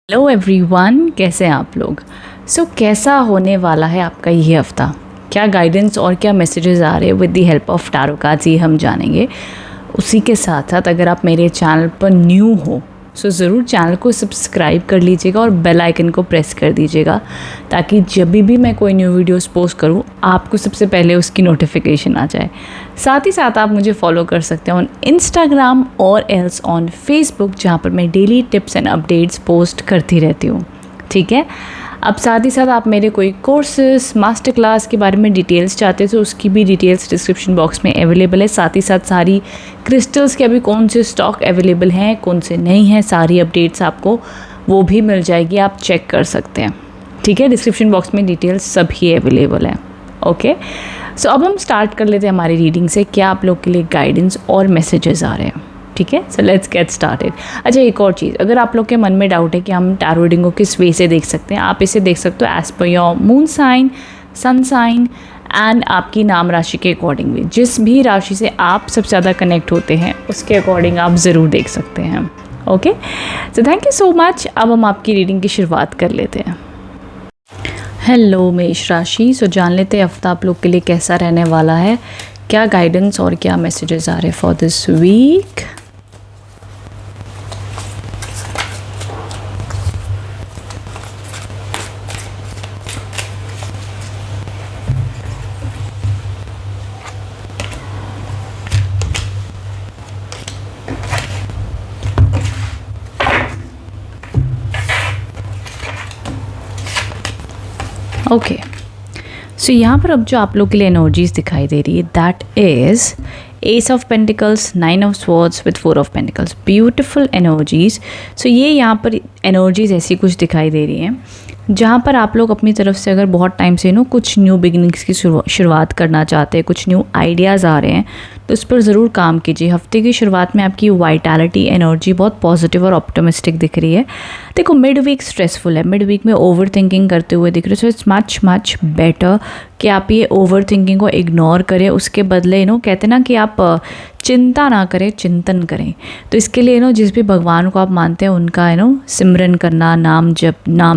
Hello everyone, कैसे हैं आप लोग। कैसा होने वाला है आपका ये हफ़्ता, क्या गाइडेंस और क्या मैसेजेस आ रहे हैं with the help of tarot cards, ये हम जानेंगे। उसी के साथ साथ अगर आप मेरे चैनल पर न्यू हो ज़रूर चैनल को सब्सक्राइब कर लीजिएगा और बेल आइकन को प्रेस कर दीजिएगा, ताकि जब भी मैं कोई न्यू वीडियोस पोस्ट करूँ आपको सबसे पहले उसकी नोटिफिकेशन आ जाए। साथ ही साथ आप मुझे फॉलो कर सकते हैं ऑन इंस्टाग्राम और एल्स ऑन फेसबुक, जहाँ पर मैं daily tips and updates post करती रहती हूँ। ठीक है, अब साथ ही साथ आप मेरे कोई कोर्सेज, मास्टर क्लास के बारे में डिटेल्स चाहते हैं तो उसकी भी डिटेल्स डिस्क्रिप्शन बॉक्स में अवेलेबल है। साथ ही साथ सारी क्रिस्टल्स के अभी कौन से स्टॉक अवेलेबल हैं, कौन से नहीं हैं, सारी अपडेट्स आपको वो भी मिल जाएगी, आप चेक कर सकते हैं। ठीक है, डिस्क्रिप्शन बॉक्स में डिटेल्स सभी अवेलेबल है। ओके, अब हम स्टार्ट कर लेते हैं हमारी रीडिंग से। क्या आप लोग के लिए गाइडेंस और मैसेजेस आ रहे हैं। ठीक है, सो लेट्स गेट स्टार्टेड। अच्छा, एक और चीज़, अगर आप लोग के मन में डाउट है कि हम टैरो रीडिंग को किस वे से देख सकते हैं, आप इसे देख सकते हो as per your moon sign, sun sign and आपकी नाम राशि के अकॉर्डिंग भी। जिस भी राशि से आप सबसे ज़्यादा कनेक्ट होते हैं उसके अकॉर्डिंग आप ज़रूर देख सकते हैं। Okay, so thank you so much. अब हम आपकी रीडिंग की शुरुआत कर लेते हैं। हेलो मेष राशि, जान लेते हैं हफ्ता आप लोग के लिए कैसा रहने वाला है, क्या गाइडेंस और क्या मैसेजेस आ रहे हैं for this week. Okay, so यहाँ पर अब जो आप लोग के लिए एनर्जीज दिखाई दे रही है, that is S of pentacles, 9 of swords with 4 of pentacles. Beautiful energies. ये यहाँ पर एनर्जीज ऐसी कुछ दिखाई दे रही हैं जहाँ पर आप लोग अपनी तरफ से अगर बहुत टाइम से कुछ न्यू बिगिनिंग्स की शुरुआत करना चाहते हैं, कुछ न्यू आइडियाज़ आ रहे हैं, तो उस पर ज़रूर काम कीजिए। हफ्ते की शुरुआत में आपकी वाइटैलिटी, एनर्जी बहुत पॉजिटिव और ऑप्टिमिस्टिक दिख रही है। देखो, मिड वीक स्ट्रेसफुल है, मिड वीक में ओवर थिंकिंग करते हुए दिख रहे हो। So it's much much better कि आप ये ओवर थिंकिंग को इग्नोर करें, उसके बदले कहते हैं ना कि आप चिंता ना करें, चिंतन करें। तो इसके लिए जिस भी भगवान को आप मानते हैं उनका सिमरन करना, नाम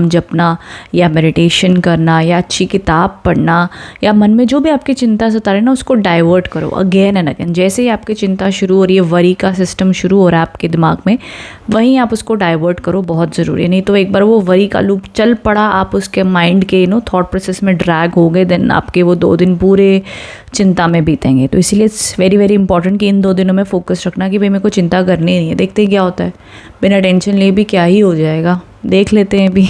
जपना या मेडिटेशन करना या अच्छी किताब पढ़ना, या मन में जो भी आपकी चिंता सता रहे ना उसको डाइवर्ट करो अगेन एंड अगेन। जैसे ही आपकी चिंता शुरू हो रही है, वरी का सिस्टम शुरू हो रहा है आपके दिमाग में, वहीं आप उसको डाइवर्ट करो, बहुत ज़रूरी है। नहीं तो एक बार वो वरी का लूप चल पड़ा, आप उसके माइंड के थॉट प्रोसेस में ड्रैग हो गए, देन आपके वो 2 दिन पूरे चिंता में बीतेंगे। तो इसीलिए इट्स वेरी वेरी इंपॉर्टेंट कि इन 2 दिनों में फोकस रखना कि भाई मेरे को चिंता करनी नहीं है, देखते ही क्या होता है, बिना टेंशन लिए भी क्या ही हो जाएगा, देख लेते हैं भी।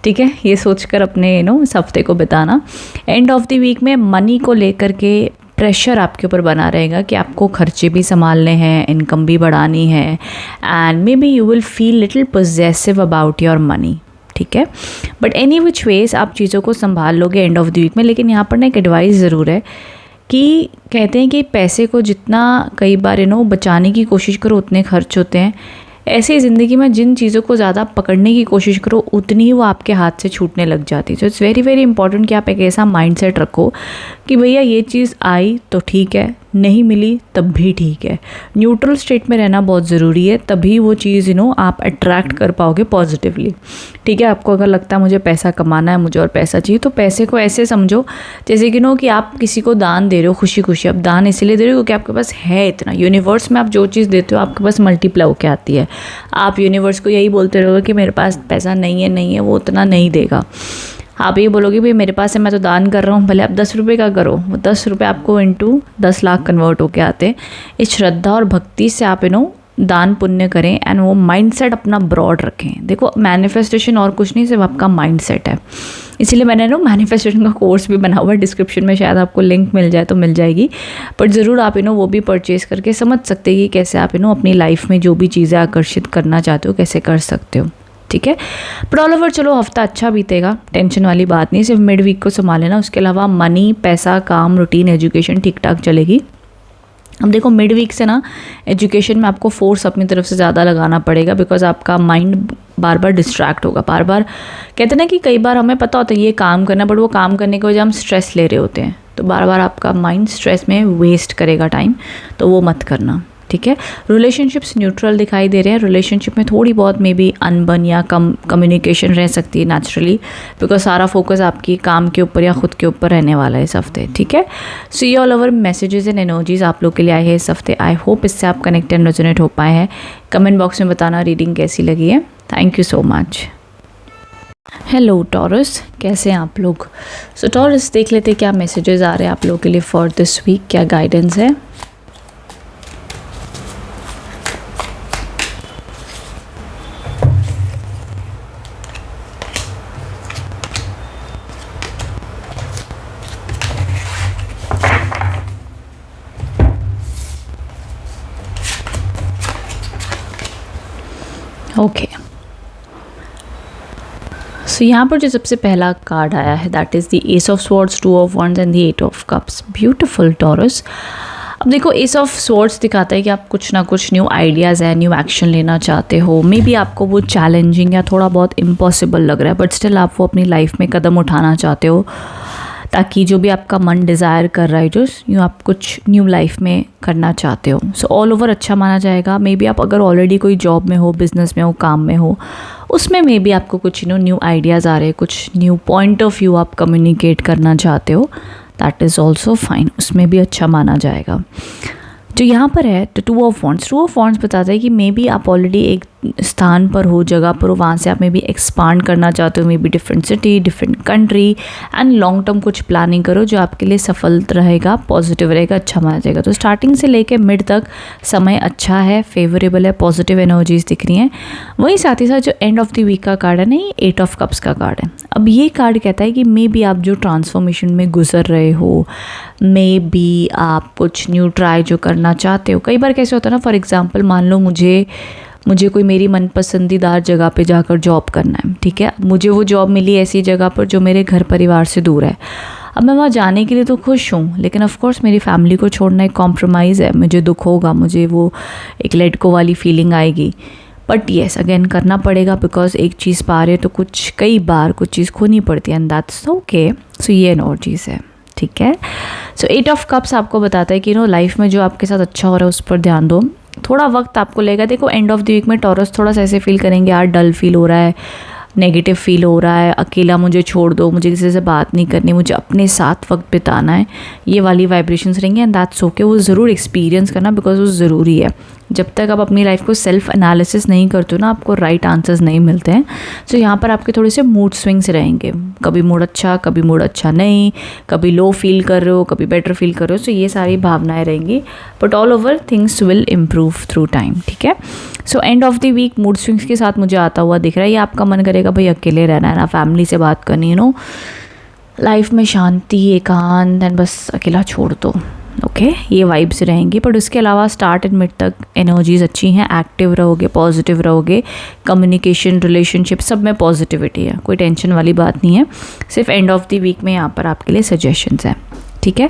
ठीक है, ये सोचकर अपने इस हफ्ते को बिताना। एंड ऑफ द वीक में मनी को लेकर के प्रेशर आपके ऊपर बना रहेगा कि आपको खर्चे भी संभालने हैं, इनकम भी बढ़ानी है, and may be you will feel little possessive about your money. ठीक है, बट एनी विच वेज आप चीज़ों को संभाल लोगे एंड ऑफ द वीक में। लेकिन यहाँ पर ना एक एडवाइस ज़रूर है कि कहते हैं कि पैसे को जितना कई बार बचाने की कोशिश करो उतने खर्च होते हैं। ऐसे ही ज़िंदगी में जिन चीज़ों को ज़्यादा पकड़ने की कोशिश करो उतनी ही वो आपके हाथ से छूटने लग जाती है। तो इट्स वेरी वेरी इंपॉर्टेंट कि आप एक ऐसा माइंडसेट रखो कि भैया ये चीज़ आई तो ठीक है, नहीं मिली तब भी ठीक है। न्यूट्रल स्टेट में रहना बहुत ज़रूरी है, तभी वो चीज़ आप अट्रैक्ट कर पाओगे पॉजिटिवली। ठीक है, आपको अगर लगता है मुझे पैसा कमाना है, मुझे और पैसा चाहिए, तो पैसे को ऐसे समझो जैसे कि कि आप किसी को दान दे रहे हो खुशी खुशी। अब दान इसलिए दे रहे हो क्योंकि आपके पास है इतना। यूनिवर्स में आप जो चीज़ देते हो आपके पास मल्टीप्लाई होकर आती है। आप यूनिवर्स को यही बोलते रहोगे कि मेरे पास पैसा नहीं है, वो उतना नहीं देगा। आप ये बोलोगे भाई मेरे पास है, मैं तो दान कर रहा हूँ, भले आप 10 रुपये का करो, वो 10 रुपये आपको इंटू 10 लाख कन्वर्ट होके आते हैं। इस श्रद्धा और भक्ति से आप दान पुण्य करें एंड वो माइंडसेट अपना ब्रॉड रखें। देखो, मैनिफेस्टेशन और कुछ नहीं, सिर्फ आपका माइंडसेट है। इसीलिए मैंने मैनिफेस्टेशन का कोर्स भी बना हुआ है, डिस्क्रिप्शन में शायद आपको लिंक मिल जाए तो मिल जाएगी। बट ज़रूर आप वो भी परचेज़ करके समझ सकते हैं कि कैसे आप अपनी लाइफ में जो भी चीज़ें आकर्षित करना चाहते हो कैसे कर सकते हो। ठीक है, बट ऑल ओवर चलो हफ्ता अच्छा बीतेगा, टेंशन वाली बात नहीं। सिर्फ मिड वीक को संभाल लेना, उसके अलावा मनी, पैसा, काम, रूटीन, एजुकेशन ठीक ठाक चलेगी। अब देखो, मिड वीक से ना एजुकेशन में आपको फोर्स अपनी तरफ से ज़्यादा लगाना पड़ेगा, बिकॉज आपका माइंड बार बार डिस्ट्रैक्ट होगा। बार बार कहते हैं ना कि कई बार हमें पता होता है ये काम करना, बट वो काम करने की वजह हम स्ट्रेस ले रहे होते हैं, तो बार बार आपका माइंड स्ट्रेस में वेस्ट करेगा टाइम, तो वो मत करना। ठीक है। रिलेशनशिप्स न्यूट्रल दिखाई दे रहे हैं, रिलेशनशिप में थोड़ी बहुत मे बी अनबन या कम कम्युनिकेशन रह सकती है नेचुरली, बिकॉज सारा फोकस आपकी काम के ऊपर या खुद के ऊपर रहने वाला है इस हफ्ते, ठीक है। सो ये all over messages and energies आप लोग के लिए आए हैं इस हफ्ते। आई होप इससे आप कनेक्ट एंड रेजोनेट हो पाए हैं। कमेंट बॉक्स में बताना रीडिंग कैसी लगी है। Thank you so much. Hello taurus, कैसे हैं आप लोग? सो टॉरस, देख लेते क्या मैसेजेस आ रहे हैं आप लोगों के लिए फॉर दिस वीक, क्या गाइडेंस है। ओके, सो यहाँ पर जो सबसे पहला कार्ड आया है that is the ace of swords, two of wands and the eight of cups. Beautiful Taurus. अब देखो, एस ऑफ स्वॉर्ड्स दिखाता है कि आप कुछ ना कुछ न्यू आइडियाज़ है, न्यू एक्शन लेना चाहते हो। मे बी आपको वो चैलेंजिंग या थोड़ा बहुत इम्पॉसिबल लग रहा है, बट स्टिल आप वो अपनी लाइफ में कदम उठाना चाहते हो, ताकि जो भी आपका मन डिज़ायर कर रहा है, जो यूँ आप कुछ न्यू लाइफ में करना चाहते हो। सो ऑल ओवर अच्छा माना जाएगा। मे बी आप अगर ऑलरेडी कोई जॉब में हो, बिजनेस में हो, काम में हो, उसमें मे बी आपको कुछ न्यू आइडियाज़ आ रहे हैं, कुछ न्यू पॉइंट ऑफ व्यू आप कम्युनिकेट करना चाहते हो, दैट इज़ ऑल्सो फाइन, उसमें भी अच्छा माना जाएगा। जो यहाँ पर है the two of wands, two of wands बताता है कि मे बी आप ऑलरेडी एक स्थान पर हो, जगह पर हो, वहाँ से आप मे बी एक्सपांड करना चाहते हो, may be different city, different country, and long term कुछ प्लानिंग करो जो आपके लिए सफल रहेगा, पॉजिटिव रहेगा, अच्छा माना जाएगा। तो स्टार्टिंग से लेके मिड तक समय अच्छा है, फेवरेबल है, पॉजिटिव एनर्जीज दिख रही हैं। वहीं साथ ही साथ जो एंड ऑफ द वीक का कार्ड है ना, ये एट ऑफ कप्स का कार्ड है। अब ये कार्ड कहता है कि मे बी आप जो ट्रांसफॉर्मेशन में गुजर रहे हो, मे बी आप कुछ न्यू ट्राई जो करना चाहते हो। कई बार कैसे होता है ना, फॉर एग्जांपल मान लो मुझे कोई मेरी मनपसंदीदार जगह पे जाकर जॉब करना है, ठीक है। मुझे वो जॉब मिली ऐसी जगह पर जो मेरे घर परिवार से दूर है। अब मैं वहाँ जाने के लिए तो खुश हूँ, लेकिन ऑफ कोर्स मेरी फैमिली को छोड़ना एक कॉम्प्रोमाइज़ है, मुझे दुख होगा, मुझे वो एक लेट गो वाली फीलिंग आएगी। बट येस, अगेन करना पड़ेगा, बिकॉज एक चीज़ पा रहे तो कुछ कई बार कुछ चीज़ खोनी पड़ती है, एंड दैट्स ओके। सो ये एन और चीज़ है, ठीक है। सो एट ऑफ कप्स आपको बताता है कि लाइफ में जो आपके साथ अच्छा हो रहा है उस पर ध्यान दो। थोड़ा वक्त आपको लगेगा। देखो, एंड ऑफ द वीक में टॉरस थोड़ा सा ऐसे फील करेंगे, यार डल फील हो रहा है, नेगेटिव फील हो रहा है, अकेला मुझे छोड़ दो, मुझे किसी से बात नहीं करनी, मुझे अपने साथ वक्त बिताना है, ये वाली वाइब्रेशंस रहेंगे, एंड दैट्स ओके। वो ज़रूर एक्सपीरियंस करना, बिकॉज वो ज़रूरी है। जब तक आप अपनी लाइफ को सेल्फ एनालिसिस नहीं करते हो ना, आपको राइट आंसर्स नहीं मिलते हैं। सो यहाँ पर आपके थोड़े से मूड स्विंग्स रहेंगे, कभी मूड अच्छा, कभी मूड अच्छा नहीं, कभी लो फील कर रहे हो, कभी बेटर फील कर रहे हो। सो ये सारी भावनाएं रहेंगी, but all over things will improve through time, ठीक है। So end of the week mood swings के साथ मुझे आता हुआ दिख रहा है। ये आपका मन करेगा भाई अकेले रहना है ना, फैमिली से बात करनी है, लाइफ में शांति, एकांत, एंड बस अकेला छोड़ दो, ओके। ये वाइब्स रहेंगी, बट उसके अलावा स्टार्ट एंड मिड तक एनर्जीज अच्छी हैं, एक्टिव रहोगे, पॉजिटिव रहोगे, कम्युनिकेशन, रिलेशनशिप सब में पॉजिटिविटी है, कोई टेंशन वाली बात नहीं है। सिर्फ एंड ऑफ द वीक में यहाँ पर आपके लिए सजेशंस हैं, ठीक है।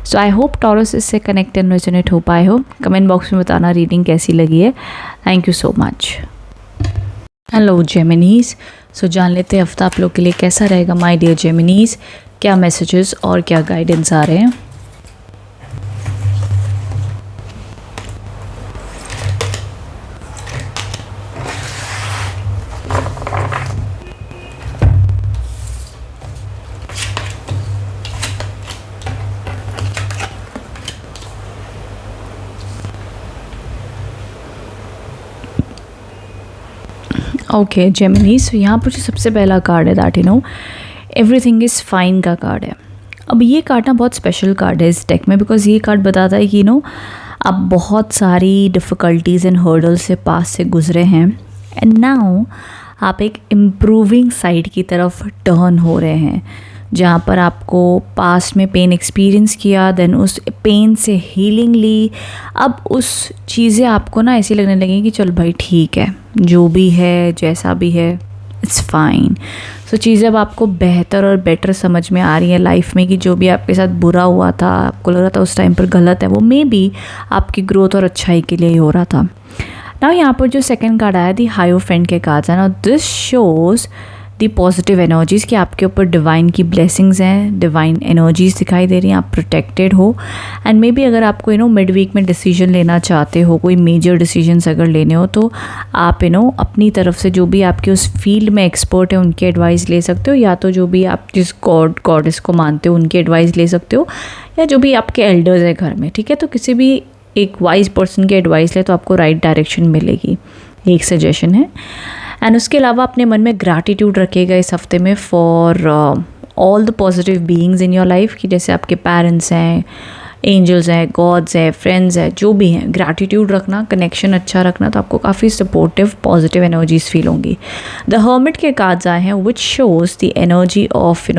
सो आई होप टॉरस इससे कनेक्ट एंड रेजोनेट हो पाए हो। कमेंट बॉक्स में बताना रीडिंग कैसी लगी है। Thank you so much. Hello Geminis, so जान लेते हैं हफ्ता आप लोग के लिए कैसा रहेगा माय डियर जेमिनीज, क्या मैसेजेस और क्या गाइडेंस आ रहे हैं। ओके जेमिनी, सो यहाँ पर जो सबसे पहला कार्ड है दैट एवरीथिंग इज़ फाइन का कार्ड है। अब ये कार्ड ना बहुत स्पेशल कार्ड है इस डेक में, बिकॉज ये कार्ड बताता है कि आप बहुत सारी डिफ़िकल्टीज़ एंड हर्डल से पास से गुजरे हैं, एंड नाउ आप एक इम्प्रूविंग साइड की तरफ टर्न हो रहे हैं, जहाँ पर आपको पास्ट में पेन एक्सपीरियंस किया, देन उस पेन से हीलिंग ली। अब उस चीज़ें आपको ना ऐसी लगने लगेंगी कि चल भाई ठीक है, जो भी है जैसा भी है इट्स फाइन। सो चीज़ें अब आपको बेहतर और बेटर समझ में आ रही हैं लाइफ में, कि जो भी आपके साथ बुरा हुआ था, आपको लग रहा था उस टाइम पर गलत है, वो मे बी आपकी ग्रोथ और अच्छाई के लिए ही हो रहा था। ना यहाँ पर जो सेकंड कार्ड आया दी हाइरोफेंट के कार्ड्स है ना, this shows the positive energies कि आपके ऊपर डिवाइन की ब्लेसिंग्स हैं, डिवाइन एनर्जीज़ दिखाई दे रही हैं, आप प्रोटेक्टेड हो। एंड मे बी अगर आपको मिड वीक में डिसीजन लेना चाहते हो, कोई मेजर डिसीजंस अगर लेने हो, तो आप अपनी तरफ से जो भी आपके उस फील्ड में एक्सपर्ट है उनकी एडवाइस ले सकते हो, या तो जो भी आप जिस गॉडेस को मानते हो उनकी एडवाइस ले सकते हो, या जो भी आपके एल्डर्स है घर में, ठीक है। तो किसी भी एक वाइज पर्सन की एडवाइस ले तो आपको राइट डायरेक्शन मिलेगी, ये एक सजेशन है। एंड उसके अलावा अपने मन में ग्रैटिट्यूड रखिएगा इस हफ्ते में for all the positive beings in your life, कि जैसे आपके पेरेंट्स हैं, एंजल्स हैं, गॉड्स हैं, फ्रेंड्स हैं, जो भी हैं, ग्रैटिट्यूड रखना, कनेक्शन अच्छा रखना, तो आपको काफ़ी सपोर्टिव पॉजिटिव एनर्जीज फील होंगी। द हर्मिट के कार्ड्स आए हैं which shows the energy of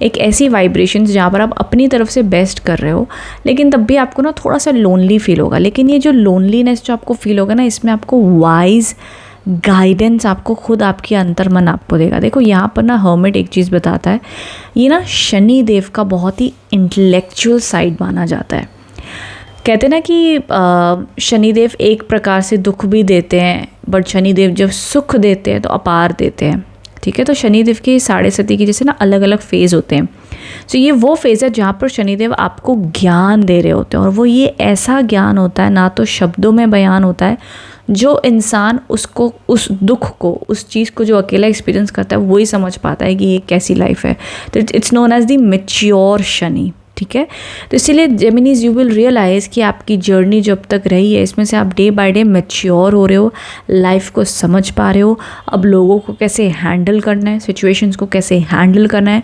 एक ऐसी वाइब्रेशन जहाँ पर आप अपनी तरफ से बेस्ट कर रहे हो, लेकिन तब भी आपको ना थोड़ा सा लोनली फील होगा। लेकिन ये जो लोनलीनेस जो आपको फील होगा ना, इसमें आपको वाइज गाइडेंस आपको खुद आपकी अंतर्मन आपको देगा। देखो यहाँ पर ना हर्मिट एक चीज़ बताता है, ये ना शनि देव का बहुत ही इंटेलेक्चुअल साइड माना जाता है। कहते हैं ना कि शनिदेव एक प्रकार से दुख भी देते हैं, बट शनिदेव जब सुख देते हैं तो अपार देते हैं, ठीक है। तो शनिदेव के 7.5 की जैसे ना अलग अलग फेज़ होते हैं। तो ये वो फेज़ है जहाँ पर शनिदेव आपको ज्ञान दे रहे होते हैं, और वो ये ऐसा ज्ञान होता है ना तो शब्दों में बयान होता है, जो इंसान उसको, उस दुख को, उस चीज़ को जो अकेला एक्सपीरियंस करता है वही समझ पाता है कि ये कैसी लाइफ है। तो it's known as the mature Shani, ठीक है। तो इसीलिए जेमिनीज यू विल रियलाइज़ कि आपकी जर्नी जो अब तक रही है इसमें से आप डे बाय डे मैच्योर हो रहे हो, लाइफ को समझ पा रहे हो, अब लोगों को कैसे हैंडल करना है, सिचुएशंस को कैसे हैंडल करना है,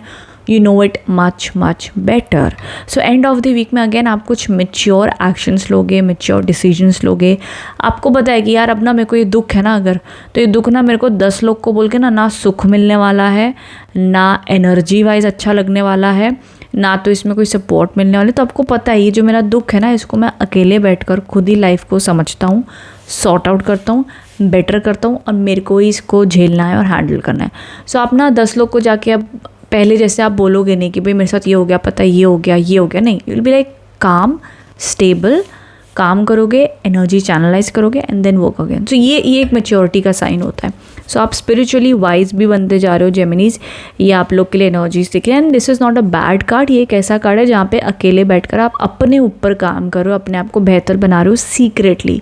you know it much much better. So end of the week में अगेन आप कुछ मेच्योर एक्शंस लोगे, मेच्योर डिसीजंस लोगे। आपको पता है कि यार अब ना मेरे को ये दुख है ना, अगर तो ये दुख ना मेरे को 10 लोग को बोल के ना सुख मिलने वाला है, ना एनर्जी वाइज अच्छा लगने वाला है, ना तो इसमें कोई सपोर्ट मिलने वाली। तो आपको पता है ये जो मेरा दुख है ना, इसको मैं अकेले बैठकर खुद ही लाइफ को समझता हूँ, सॉर्ट आउट करता हूँ, बेटर करता हूँ, और मेरे को ही इसको झेलना है और हैंडल करना है। सो आप ना 10 लोग को जाके अब पहले जैसे आप बोलोगे नहीं कि भाई मेरे साथ ये हो गया, पता ये हो गया, ये हो गया, नहीं। यू विल बी लाइक काम, स्टेबल, काम करोगे, एनर्जी चैनलाइज करोगे एंड देन वर्क अगेन। सो ये एक मैच्योरिटी का साइन होता है। सो आप स्पिरिचुअली वाइज भी बनते जा रहे हो जेमिनीज, ये आप लोग के लिए एनर्जीज दिख रही है। And this is not a bad card, ये एक ऐसा कार्ड है जहाँ पे अकेले बैठकर आप अपने ऊपर काम कर रहे हो, अपने आप को बेहतर बना रहे हो सीक्रेटली।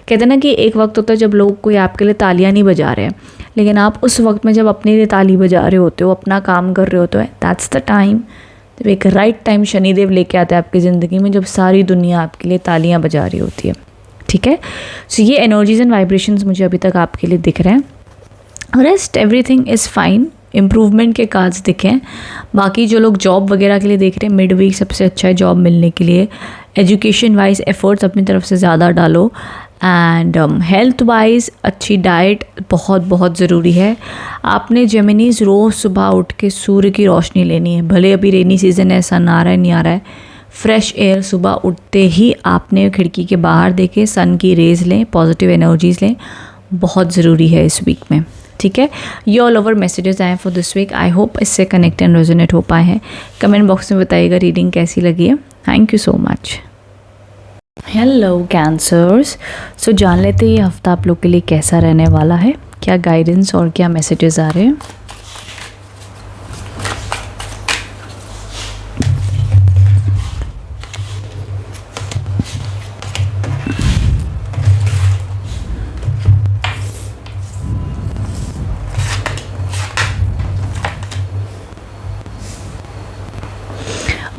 कहते हैं ना कि एक वक्त होता है जब लोग कोई आपके लिए तालियां नहीं बजा रहे हैं, लेकिन आप उस वक्त में जब अपने लिए ताली बजा रहे होते हो, अपना काम कर रहे होते हो, दैट्स द टाइम, जब एक राइट टाइम शनिदेव लेके आता है आपकी ज़िंदगी में, जब सारी दुनिया आपके लिए तालियां बजा रही होती है, ठीक है। सो ये एनर्जीज एंड वाइब्रेशंस मुझे अभी तक आपके लिए दिख रहे हैं। Rest everything is fine, improvement के कार्ड्स दिखे हैं। बाकी जो लोग जॉब वगैरह के लिए देख रहे हैं, मिड वीक सबसे अच्छा है जॉब मिलने के लिए। एजुकेशन वाइज एफर्ट्स अपनी तरफ से ज़्यादा डालो, एंड हेल्थ वाइज अच्छी डाइट बहुत बहुत ज़रूरी है। आपने जेमिनीज रोज़ सुबह उठ के सूर्य की रोशनी लेनी है, भले अभी रेनी सीज़न है, सन आ रहा है नहीं आ रहा है, फ्रेश एयर सुबह उठते ही आपने खिड़की के बाहर देखे सन की रेज लें, पॉजिटिव एनर्जीज़ लें, बहुत ज़रूरी है इस वीक में, ठीक है। ये ऑल ओवर मैसेजेस आए for this week. I hope इससे कनेक्ट एंड रेजोनेट हो पाए हैं। कमेंट बॉक्स में बताइएगा रीडिंग कैसी लगी है। Thank you so much. Hello Cancers, so जान लेते हैं ये हफ्ता आप लोग के लिए कैसा रहने वाला है, क्या गाइडेंस और क्या मैसेजेस आ रहे हैं।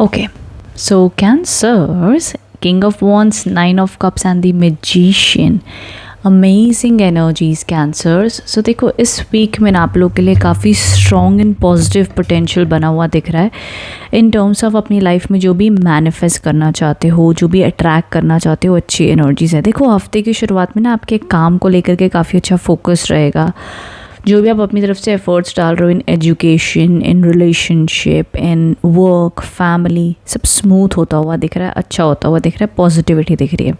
Okay, so Cancers, King of Wands, 9 of Cups and the Magician. Amazing energies Cancers. So देखो इस वीक में ना आप लोग के लिए काफ़ी स्ट्रॉन्ग एंड पॉजिटिव पोटेंशियल बना हुआ दिख रहा है इन टर्म्स ऑफ अपनी लाइफ में जो भी मैनिफेस्ट करना चाहते हो, जो भी अट्रैक्ट करना चाहते हो, अच्छी एनर्जीज है। देखो हफ्ते की शुरुआत में ना आपके काम को लेकर के काफ़ी अच्छा फोकस रहेगा। जो भी आप अपनी तरफ से एफर्ट्स डाल रहे हो in education, in relationship, in work, family, सब स्मूथ होता हुआ दिख रहा है, अच्छा होता हुआ दिख रहा है, पॉजिटिविटी दिख रही है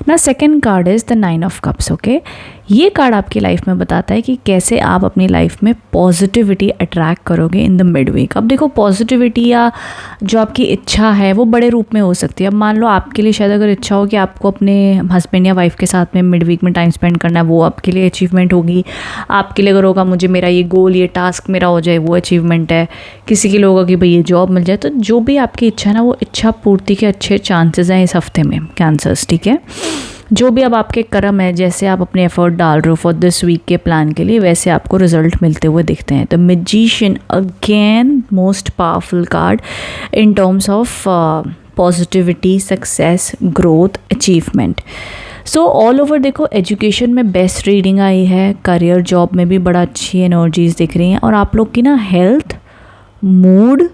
ना। Second card is the 9 of cups. Okay, ये कार्ड आपकी लाइफ में बताता है कि कैसे आप अपनी लाइफ में पॉजिटिविटी अट्रैक्ट करोगे इन द मिड वीक। अब देखो, पॉजिटिविटी या जो आपकी इच्छा है वो बड़े रूप में हो सकती है। अब मान लो आपके लिए शायद अगर इच्छा हो कि आपको अपने हस्बैंड या वाइफ के साथ में मिड वीक में टाइम स्पेंड करना है, वो आपके लिए अचीवमेंट होगी। आपके लिए अगर होगा मुझे मेरा ये गोल, ये टास्क मेरा हो जाए, वो अचीवमेंट है। किसी के लिए होगा कि भाई ये जॉब मिल जाए। तो जो भी आपकी इच्छा है ना, वो इच्छा पूर्ति के अच्छे चांसेस हैं इस हफ्ते में, कैंसर्स, ठीक है। जो भी अब आपके कर्म है, जैसे आप अपने एफर्ट डाल रहे हो फॉर दिस वीक के प्लान के लिए, वैसे आपको रिजल्ट मिलते हुए दिखते हैं। The magician, again most powerful card in terms of positivity, success, growth, achievement. So all over देखो, एजुकेशन में बेस्ट रीडिंग आई है, करियर जॉब में भी बड़ा अच्छी एनर्जीज दिख रही हैं, और आप लोग की ना हेल्थ, मूड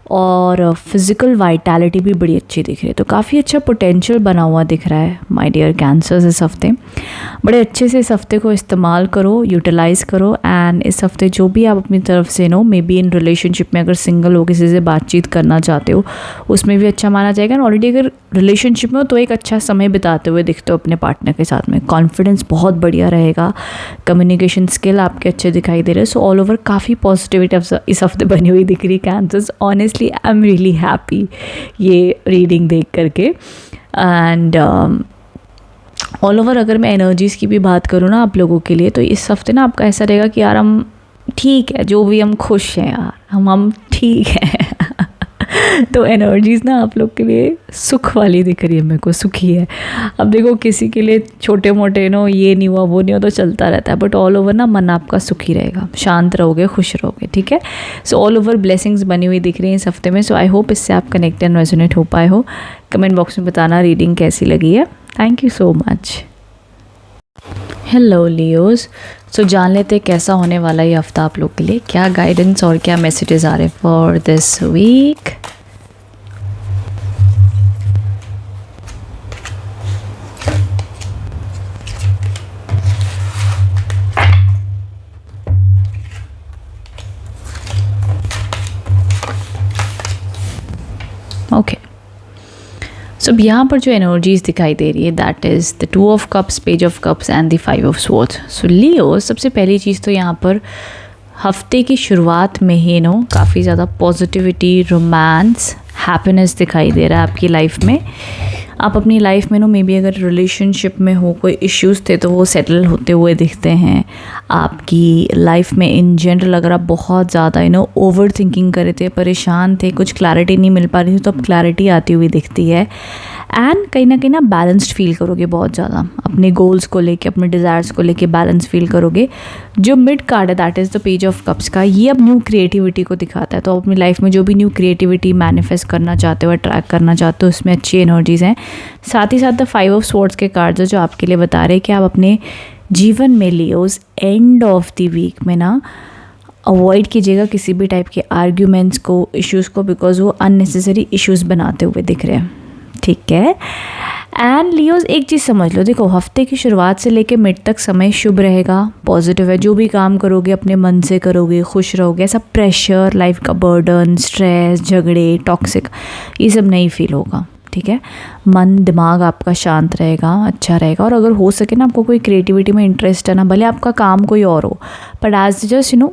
और फिज़िकल वाइटैलिटी भी बड़ी अच्छी दिख रही है। तो काफ़ी अच्छा पोटेंशियल बना हुआ दिख रहा है माय डियर कैंसर्स इस हफ्ते। बड़े अच्छे से इस हफ्ते को इस्तेमाल करो, यूटिलाइज़ करो। एंड इस हफ्ते जो भी आप अपनी तरफ से मे बी इन रिलेशनशिप में अगर सिंगल हो, किसी से बातचीत करना चाहते हो, उसमें भी अच्छा माना जाएगा। एंड ऑलरेडी अगर रिलेशनशिप में हो तो एक अच्छा समय बिताते हुए दिखते हो अपने पार्टनर के साथ में। कॉन्फिडेंस बहुत बढ़िया रहेगा, कम्युनिकेशन स्किल आपके अच्छे दिखाई दे रहे हैं। सो ऑल ओवर काफ़ी पॉजिटिविटी इस हफ्ते बनी हुई दिख रही है cancers. Honestly I am really happy ये रीडिंग देख करके। एंड ऑल ओवर अगर मैं एनर्जीज़ की भी बात करूँ ना आप लोगों के लिए, तो इस हफ्ते ना आपका ऐसा रहेगा कि यार हम ठीक है, जो भी हम खुश हैं यार, हम ठीक हैं। तो एनर्जीज़ ना आप लोग के लिए सुख वाली दिख रही है, मेरे को सुखी है। अब देखो, किसी के लिए छोटे मोटे ये नहीं हुआ, वो नहीं हुआ, तो चलता रहता है, बट ऑल ओवर ना मन आपका सुखी रहेगा, शांत रहोगे, खुश रहोगे, ठीक है। सो ऑल ओवर ब्लेसिंग्स बनी हुई दिख रही हैं इस हफ्ते में। सो आई होप इससे आप कनेक्ट एंड रेजोनेट हो पाए हो। कमेंट बॉक्स में बताना रीडिंग कैसी लगी है। Thank you so much. Hello Leos, so जान लेते कैसा होने वाला ये हफ्ता आप लोग के लिए, क्या गाइडेंस और क्या मैसेजेस आ रहे for this week. Okay, so अब यहाँ पर जो एनर्जीज दिखाई दे रही है, that is the 2 of cups, page of cups and the 5 of swords. So Leo, सबसे पहली चीज़ तो यहाँ पर हफ्ते की शुरुआत में ही काफ़ी ज़्यादा पॉजिटिविटी, रोमांस, हैप्पीनेस दिखाई दे रहा है आपकी लाइफ में। आप अपनी लाइफ में मे बी अगर रिलेशनशिप में हो, कोई इश्यूज़ थे तो वो सेटल होते हुए दिखते हैं आपकी लाइफ में। इन जनरल अगर आप बहुत ज़्यादा ओवर थिंकिंग कर रहे थे, परेशान थे, कुछ क्लैरिटी नहीं मिल पा रही थी, तो अब क्लैरिटी आती हुई दिखती है। एंड कहीं ना बैलेंस्ड फील करोगे बहुत ज़्यादा, अपने गोल्स को लेके, अपने डिज़ायर्स को लेके बैलेंस फील करोगे। जो मिड कार्ड है, that is the page of cups का, ये अब न्यू क्रिएटिविटी को दिखाता है। तो अपनी लाइफ में जो भी न्यू क्रिएटिविटी मैनिफेस्ट करना चाहते हो, अट्रैक्ट करना चाहते हो, उसमें अच्छी एनर्जीज़ हैं। साथ ही साथ द 5 ऑफ स्वॉर्ड्स के कार्ड्स है जो आपके लिए बता रहे हैं कि आप अपने जीवन में Leos end of the week में ना अवॉइड कीजिएगा किसी भी टाइप के आर्ग्यूमेंट्स को, इश्यूज़ को, बिकॉज वो अननेसेसरी इश्यूज़ बनाते हुए दिख रहे हैं, ठीक है। एंड लियोज एक चीज़ समझ लो, देखो हफ्ते की शुरुआत से लेके मिड तक समय शुभ रहेगा, पॉजिटिव है। जो भी काम करोगे अपने मन से करोगे, खुश रहोगे, ऐसा प्रेशर, लाइफ का बर्डन, स्ट्रेस, झगड़े, टॉक्सिक, ये सब नहीं फील होगा, ठीक है। मन, दिमाग आपका शांत रहेगा, अच्छा रहेगा। और अगर हो सके ना, आपको कोई क्रिएटिविटी में इंटरेस्ट है ना, भले आपका काम कोई और हो, but as just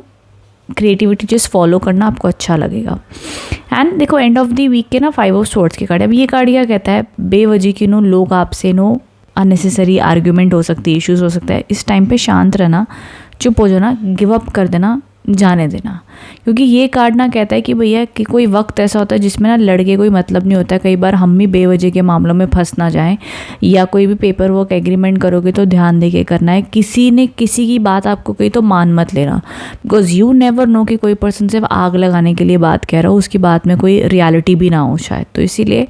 creativity just follow करना आपको अच्छा लगेगा। एंड देखो, एंड ऑफ द वीक के ना 5 ऑफ स्वॉर्ड्स के कार्ड है। अब ये कार्ड क्या कहता है, बेवजह की लोग आपसे अननेसेसरी आर्ग्यूमेंट हो सकती है, इश्यूज़ हो सकता है। इस टाइम पे शांत रहना, चुप हो जाना, गिव अप कर देना, जाने देना। क्योंकि ये कार्ड ना कहता है कि भैया कि कोई वक्त ऐसा होता है जिसमें ना लड़के कोई मतलब नहीं होता है। कई बार हम भी बेवजह के मामलों में फंस ना जाएं, या कोई भी पेपर वर्क एग्रीमेंट करोगे तो ध्यान दे के करना है। किसी ने किसी की बात आपको कही तो मान मत लेना, बिकॉज यू नेवर नो कि कोई पर्सन सिर्फ आग लगाने के लिए बात कह रहा हो, उसकी बात में कोई रियलिटी भी ना हो शायद। तो इसीलिए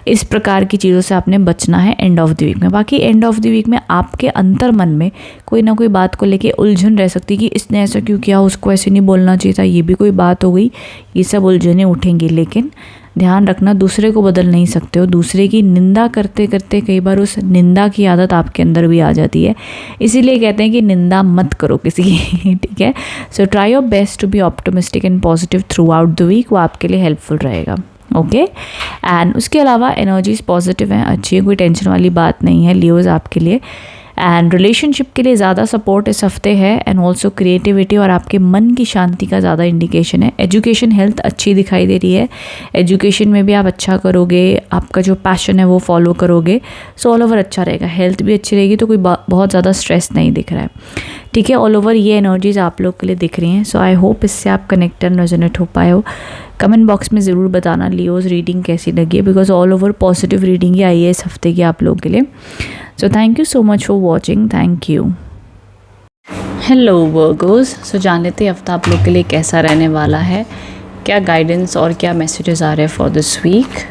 इस प्रकार की चीज़ों से आपने बचना है एंड ऑफ द वीक में। बाकी एंड ऑफ द वीक में आपके अंतर मन में कोई ना कोई बात को लेके उलझन रह सकती है कि इसने ऐसा क्यों किया, उसको ऐसे नहीं बोलना चाहिए था, ये भी कोई बात हो गई, ये सब उलझनें उठेंगी। लेकिन ध्यान रखना, दूसरे को बदल नहीं सकते हो। दूसरे की निंदा करते करते कई बार उस निंदा की आदत आपके अंदर भी आ जाती है, इसीलिए कहते हैं कि निंदा मत करो किसी की, ठीक है। So try your best to be optimistic and positive throughout the week, वो आपके लिए हेल्पफुल रहेगा, ओके। एंड उसके अलावा एनर्जीज पॉजिटिव हैं, अच्छी है, कोई टेंशन वाली बात नहीं है लियोज आपके लिए। एंड रिलेशनशिप के लिए ज़्यादा सपोर्ट इस हफ्ते है एंड ऑल्सो क्रिएटिविटी और आपके मन की शांति का ज़्यादा इंडिकेशन है। एजुकेशन हेल्थ अच्छी दिखाई दे रही है, एजुकेशन में भी आप अच्छा करोगे, आपका जो पैशन है वो फॉलो करोगे, सो ऑल ओवर अच्छा रहेगा। हेल्थ भी अच्छी रहेगी, तो कोई बहुत ज़्यादा स्ट्रेस नहीं दिख रहा है, ठीक है। ऑल ओवर ये एनर्जीज आप लोग के लिए दिख रही हैं। सो आई होप इससे आप कनेक्टेड रेजोनेट हो पाए हो। कमेंट बॉक्स में ज़रूर बताना लियोज़ रीडिंग कैसी लगी है, because all over positive reading ही आई है इस हफ्ते की आप लोगों के लिए। So thank you so much for watching, thank you. Hello Virgos, so जान लेते हैं हफ्ता आप लोग के लिए कैसा रहने वाला है, क्या गाइडेंस और क्या मैसेजेस आ रहे हैं फॉर दिस वीक।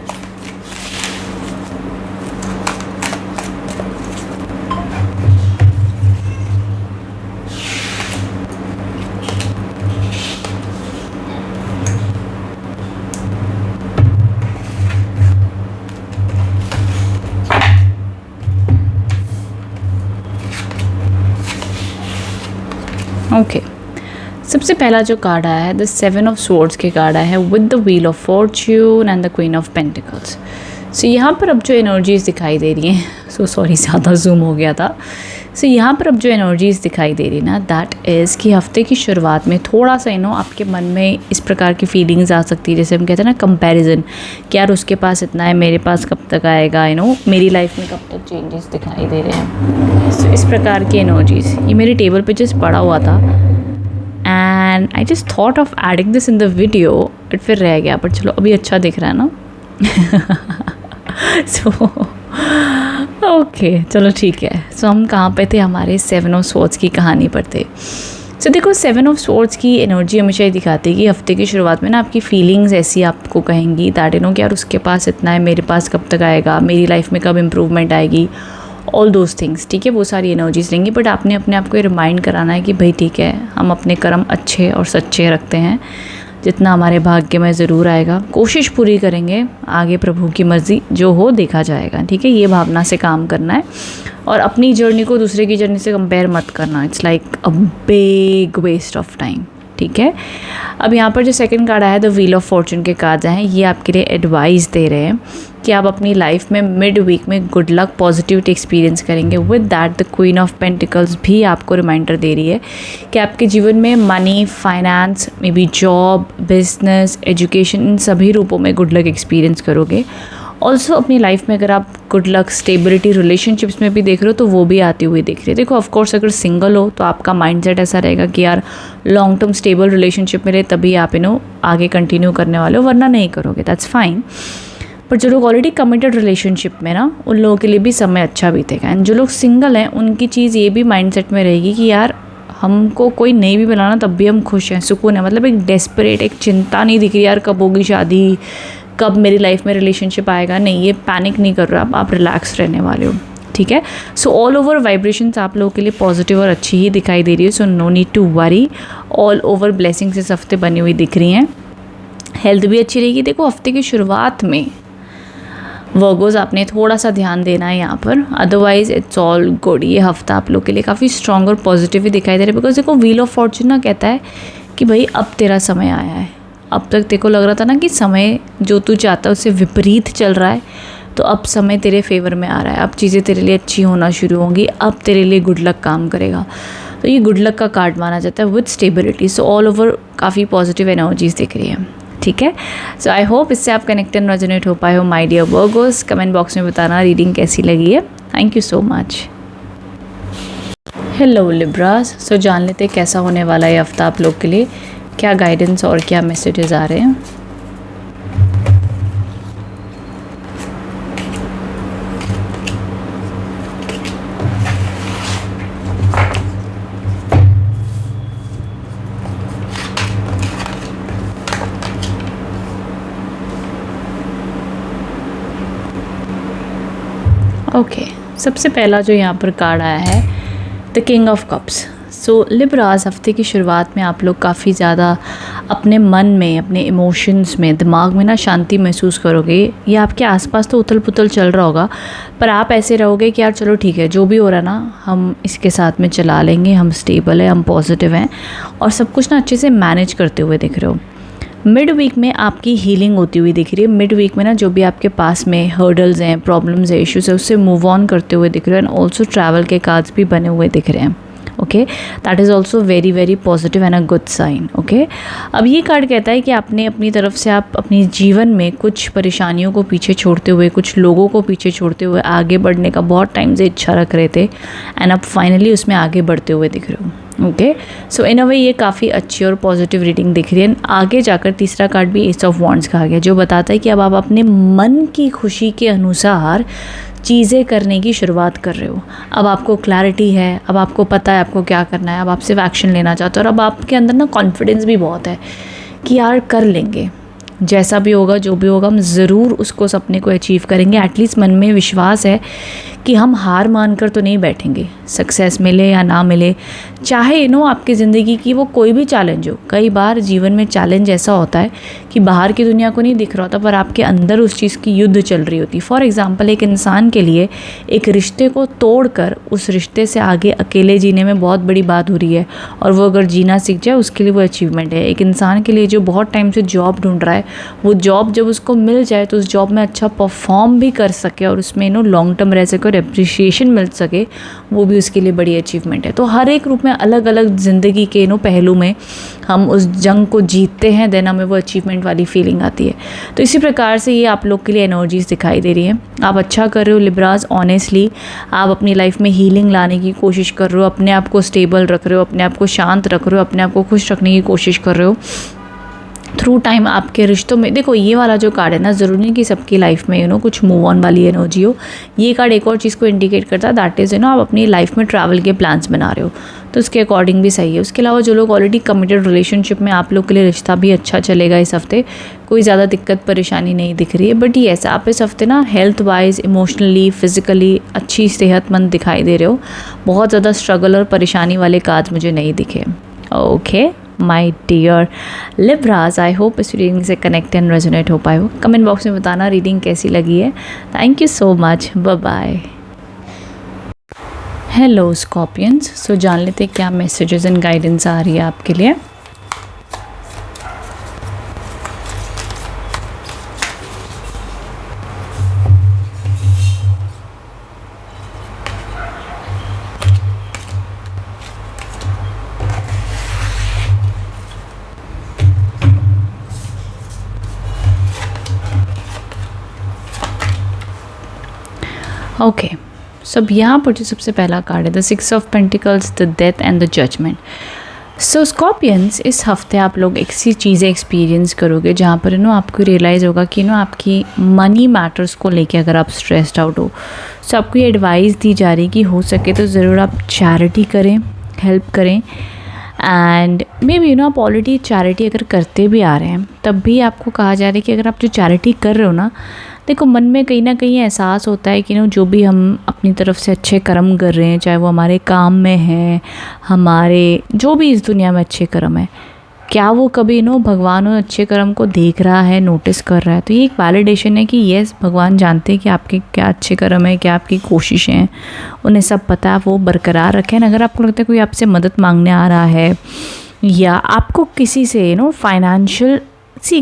ओके सबसे पहला जो कार्ड आया है द 7 ऑफ स्वॉर्ड्स के कार्ड आया है with the wheel of fortune and the queen of pentacles. So यहाँ पर अब जो एनर्जीज़ दिखाई दे रही हैं, सो सॉरी ज़्यादा जूम हो गया था। सो यहाँ पर अब जो एनर्जीज़ दिखाई दे रही ना, दैट इज़ कि हफ्ते की शुरुआत में थोड़ा सा आपके मन में इस प्रकार की फीलिंग्स आ सकती है, जैसे हम कहते हैं ना कंपैरिजन, कि यार उसके पास इतना है, मेरे पास कब तक आएगा, मेरी लाइफ में कब तक चेंजेस दिखाई दे रहे हैं। सो इस प्रकार की एनर्जीज़, ये मेरी टेबल पे जस्ट पड़ा हुआ था and I just thought of adding this in the video, but फिर रह गया, बट चलो अभी अच्छा दिख रहा है ना। सो ओके चलो ठीक है। सो हम कहाँ पे थे, हमारे 7 ऑफ स्वॉर्ड्स की कहानी पर थे। सो देखो 7 ऑफ स्वॉर्ड्स की एनर्जी हमेशा ये दिखाती है कि हफ्ते की शुरुआत में ना आपकी फीलिंग्स ऐसी आपको कहेंगी दैट कि यार उसके पास इतना है, मेरे पास कब तक आएगा, मेरी लाइफ में कब इम्प्रूवमेंट आएगी, ऑल दोज थिंग्स, ठीक है। वो सारी एनर्जीज लेंगी, बट आपने अपने आप को ये रिमाइंड कराना है कि भाई ठीक है, हम अपने कर्म अच्छे और सच्चे रखते हैं, जितना हमारे भाग्य में ज़रूर आएगा, कोशिश पूरी करेंगे, आगे प्रभु की मर्ज़ी जो हो देखा जाएगा, ठीक है। ये भावना से काम करना है और अपनी जर्नी को दूसरे की जर्नी से कंपेयर मत करना, it's like a big waste of time, ठीक है। अब यहाँ पर जो सेकंड कार्ड आया है द व्हील ऑफ फॉर्चून के कार्ड हैं, ये आपके लिए एडवाइस दे रहे हैं कि आप अपनी लाइफ में मिड वीक में गुड लक पॉजिटिविटी एक्सपीरियंस करेंगे। With that the queen of pentacles भी आपको रिमाइंडर दे रही है कि आपके जीवन में money, finance, may be job, business, education, इन सभी रूपों में गुड लक एक्सपीरियंस करोगे। ऑल्सो अपनी लाइफ में अगर आप गुड लक स्टेबिलिटी रिलेशनशिप्स में भी देख रहे हो तो वो भी आती हुई दिख रही है। देखो ऑफकोर्स अगर सिंगल हो तो आपका माइंडसेट ऐसा रहेगा कि यार लॉन्ग टर्म स्टेबल रिलेशनशिप मिले तभी आप आगे कंटिन्यू करने वाले हो, वरना नहीं करोगे, दैट्स फाइन। पर जो लोग ऑलरेडी कमिटेड रिलेशनशिप में ना, उन लोगों के लिए भी समय अच्छा बीतेगा। एंड जो लोग सिंगल हैं उनकी चीज़ ये भी माइंडसेट में रहेगी कि यार हमको कोई नहीं भी मिला ना तब भी हम खुश हैं, सुकून है। मतलब एक डेस्परेट, एक चिंता नहीं दिख रही यार कब होगी शादी, कब मेरी लाइफ में रिलेशनशिप आएगा, नहीं, ये पैनिक नहीं कर रहे आप रिलैक्स रहने वाले हो, ठीक है। सो ऑल ओवर वाइब्रेशंस आप लोगों के लिए पॉजिटिव और अच्छी ही दिखाई दे रही है। So no need to worry, all over blessings इस हफ्ते बनी हुई दिख रही हैं। हेल्थ भी अच्छी रहेगी। देखो हफ्ते की शुरुआत में वर्गोस आपने थोड़ा सा ध्यान देना है यहाँ पर, अदरवाइज इट्स ऑल गुड। ये हफ्ता आप लोग के लिए काफ़ी स्ट्रॉन्ग और पॉजिटिव ही दिखाई दे रहा है, बिकॉज देखो व्हील ऑफ फॉर्चून ना कहता है कि भाई अब तेरा समय आया है। अब तक तेरे को लग रहा था ना कि समय जो तू चाहता है उससे विपरीत चल रहा है, तो अब समय तेरे फेवर में आ रहा है, अब चीज़ें तेरे लिए अच्छी होना शुरू होंगी, अब तेरे लिए गुड लक काम करेगा। तो ये गुड लक का कार्ड माना जाता है with stability. So all over काफ़ी पॉजिटिव एनर्जीज दिख रही है, ठीक है। सो आई होप इससे आप कनेक्टेड रेजोनेट हो पाए हो my dear Virgos. Comment box में बताना रीडिंग कैसी लगी है। Thank you so much. Hello Libras, so जान लेते कैसा होने वाला है हफ्ता आप लोग के लिए, क्या गाइडेंस और क्या मैसेजेस आ रहे हैं। ओके सबसे पहला जो यहाँ पर कार्ड आया है the king of cups. So Libras हफ्ते की शुरुआत में आप लोग काफ़ी ज़्यादा अपने मन में, अपने इमोशंस में, दिमाग में ना शांति महसूस करोगे। ये आपके आसपास तो उथल पुथल चल रहा होगा, पर आप ऐसे रहोगे कि यार चलो ठीक है, जो भी हो रहा है ना हम इसके साथ में चला लेंगे, हम स्टेबल है, हम पॉजिटिव हैं और सब कुछ ना अच्छे से मैनेज करते हुए दिख रहे हो। मिड वीक में आपकी हीलिंग होती हुई दिख रही है। मिड वीक में ना जो भी आपके पास में हर्डल्स हैं, प्रॉब्लम्स है, इश्यूज है, उससे मूव ऑन करते हुए दिख रहे हैं। एंड ऑल्सो ट्रैवल के कार्ड्स भी बने हुए दिख रहे हैं। Okay, that is also very very positive and a good sign. Okay, अब ये कार्ड कहता है कि आपने अपनी तरफ से आप अपनी जीवन में कुछ परेशानियों को पीछे छोड़ते हुए, कुछ लोगों को पीछे छोड़ते हुए आगे बढ़ने का बहुत टाइम से इच्छा रख रहे थे, एंड अब फाइनली उसमें आगे बढ़ते हुए दिख रहे हो। ओके, सो इन अ वे ये काफ़ी अच्छी और पॉजिटिव रीडिंग दिख रही है। आगे जाकर तीसरा कार्ड भी एस ऑफ वॉन्ड्स का आ गया, जो बताता है कि अब आप अपने मन की खुशी के अनुसार चीज़ें करने की शुरुआत कर रहे हो। अब आपको क्लैरिटी है, अब आपको पता है आपको क्या करना है, अब आप सिर्फ एक्शन लेना चाहते हो, और अब आपके अंदर ना कॉन्फिडेंस भी बहुत है कि यार कर लेंगे, जैसा भी होगा जो भी होगा हम ज़रूर उसको सपने को अचीव करेंगे। एटलीस्ट मन में विश्वास है कि हम हार मान कर तो नहीं बैठेंगे, सक्सेस मिले या ना मिले, चाहे आपकी ज़िंदगी की वो कोई भी चैलेंज हो। कई बार जीवन में चैलेंज ऐसा होता है कि बाहर की दुनिया को नहीं दिख रहा होता, पर आपके अंदर उस चीज़ की युद्ध चल रही होती। फॉर एग्ज़ाम्पल, एक इंसान के लिए एक रिश्ते को तोड़कर उस रिश्ते से आगे अकेले जीने में बहुत बड़ी बात हो रही है, और वो अगर जीना सीख जाए उसके लिए वो अचीवमेंट है। एक इंसान के लिए जो बहुत टाइम से जॉब ढूंढ रहा है, वो जॉब जब उसको मिल जाए तो उस जॉब में अच्छा परफॉर्म भी कर सके और उसमें लॉन्ग टर्म रह सके और एप्रिशिएशन मिल सके, वो भी उसके लिए बड़ी अचीवमेंट है। तो हर एक रूप में अलग अलग ज़िंदगी के पहलू में हम उस जंग को जीतते हैं, देन हमें वो अचीवमेंट वाली फीलिंग आती है। तो इसी प्रकार से ये आप लोग के लिए एनर्जीज दिखाई दे रही हैं। आप अच्छा कर रहे हो लिब्रास, ऑनेस्टली आप अपनी लाइफ में हीलिंग लाने की कोशिश कर रहे हो, अपने आप को स्टेबल रख रहे हो, अपने आप को शांत रख रहे हो, अपने आप को खुश रखने की कोशिश कर रहे हो। थ्रू टाइम आपके रिश्तों में, देखो ये वाला जो कार्ड है ना, ज़रूरी नहीं कि सबकी लाइफ में कुछ मूव ऑन वाली एनर्जी हो। ये कार्ड एक और चीज़ को इंडिकेट करता है, दैट इज़ आप अपनी लाइफ में ट्रैवल के प्लान्स बना रहे हो, तो उसके अकॉर्डिंग भी सही है। उसके अलावा जो लोग ऑलरेडी कमिटेड रिलेशनशिप में, आप लोग के लिए रिश्ता भी अच्छा चलेगा इस हफ्ते, कोई ज़्यादा दिक्कत परेशानी नहीं दिख रही है। बट येस, आप इस हफ्ते ना हेल्थ वाइज, इमोशनली, फिजिकली अच्छी सेहतमंद दिखाई दे रहे हो। बहुत ज़्यादा स्ट्रगल और परेशानी वाले कार्ड मुझे नहीं दिखे। Okay my dear Libras, I hope इस रीडिंग से कनेक्ट एंड रेजोनेट हो पाए हो। कमेंट बॉक्स में बताना रीडिंग कैसी लगी है। Thank you so much, bye bye. Hello Scorpions, so जान लेते क्या मैसेजेस एंड गाइडेंस आ रही है आपके लिए। ओके, सो अब यहाँ पर जो सबसे पहला कार्ड है, the 6 of pentacles, the death and the judgement. So Scorpions, इस हफ्ते आप लोग ऐसी चीज़ें एक्सपीरियंस करोगे जहाँ पर आपको रियलाइज़ होगा कि आपकी मनी मैटर्स को लेके अगर आप स्ट्रेस्ड आउट हो, सो आपको ये एडवाइस दी जा रही है कि हो सके तो ज़रूर आप चैरिटी करें, हेल्प करें। एंड मे बी आप ऑलरेडी चैरिटी अगर करते भी आ रहे हैं, तब भी आपको कहा जा रहा है कि अगर आप जो चैरिटी कर रहे हो ना, देखो मन में कहीं ना कहीं एहसास होता है कि जो भी हम अपनी तरफ से अच्छे कर्म कर रहे हैं, चाहे वो हमारे काम में है, हमारे जो भी इस दुनिया में अच्छे कर्म है, क्या वो कभी भगवान उन अच्छे कर्म को देख रहा है, नोटिस कर रहा है। तो ये एक वैलिडेशन है कि येस, भगवान जानते हैं कि आपके क्या अच्छे कर्म है, क्या आपकी कोशिशें हैं, उन्हें सब पता है, वो बरकरार रखें। अगर आपको लगता है कोई आपसे मदद मांगने आ रहा है, या आपको किसी से फाइनेंशियल,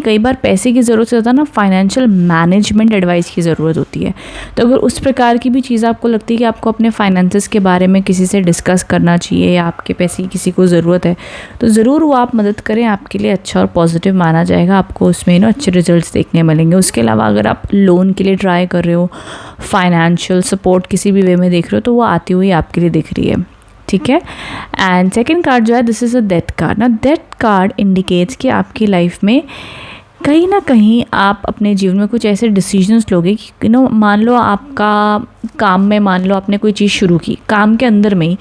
कई बार पैसे की ज़रूरत से ज़्यादा ना फाइनेंशियल मैनेजमेंट एडवाइस की ज़रूरत होती है। तो अगर उस प्रकार की भी चीज़ आपको लगती है कि आपको अपने फाइनेंसेस के बारे में किसी से डिस्कस करना चाहिए, या आपके पैसे की किसी को ज़रूरत है, तो ज़रूर वो आप मदद करें, आपके लिए अच्छा और पॉजिटिव माना जाएगा। आपको उसमें अच्छे रिजल्ट्स देखने मिलेंगे। उसके अलावा अगर आप लोन के लिए ट्राई कर रहे हो, फाइनेंशियल सपोर्ट किसी भी वे में देख रहे हो, तो वो आती हुई आपके लिए दिख रही है, ठीक है। एंड सेकेंड कार्ड जो है, this is a death card ना। डेथ कार्ड इंडिकेट्स कि आपकी लाइफ में कहीं ना कहीं आप अपने जीवन में कुछ ऐसे डिसीजंस लोगे कि मान लो आपका काम में, मान लो आपने कोई चीज़ शुरू की, काम के अंदर में ही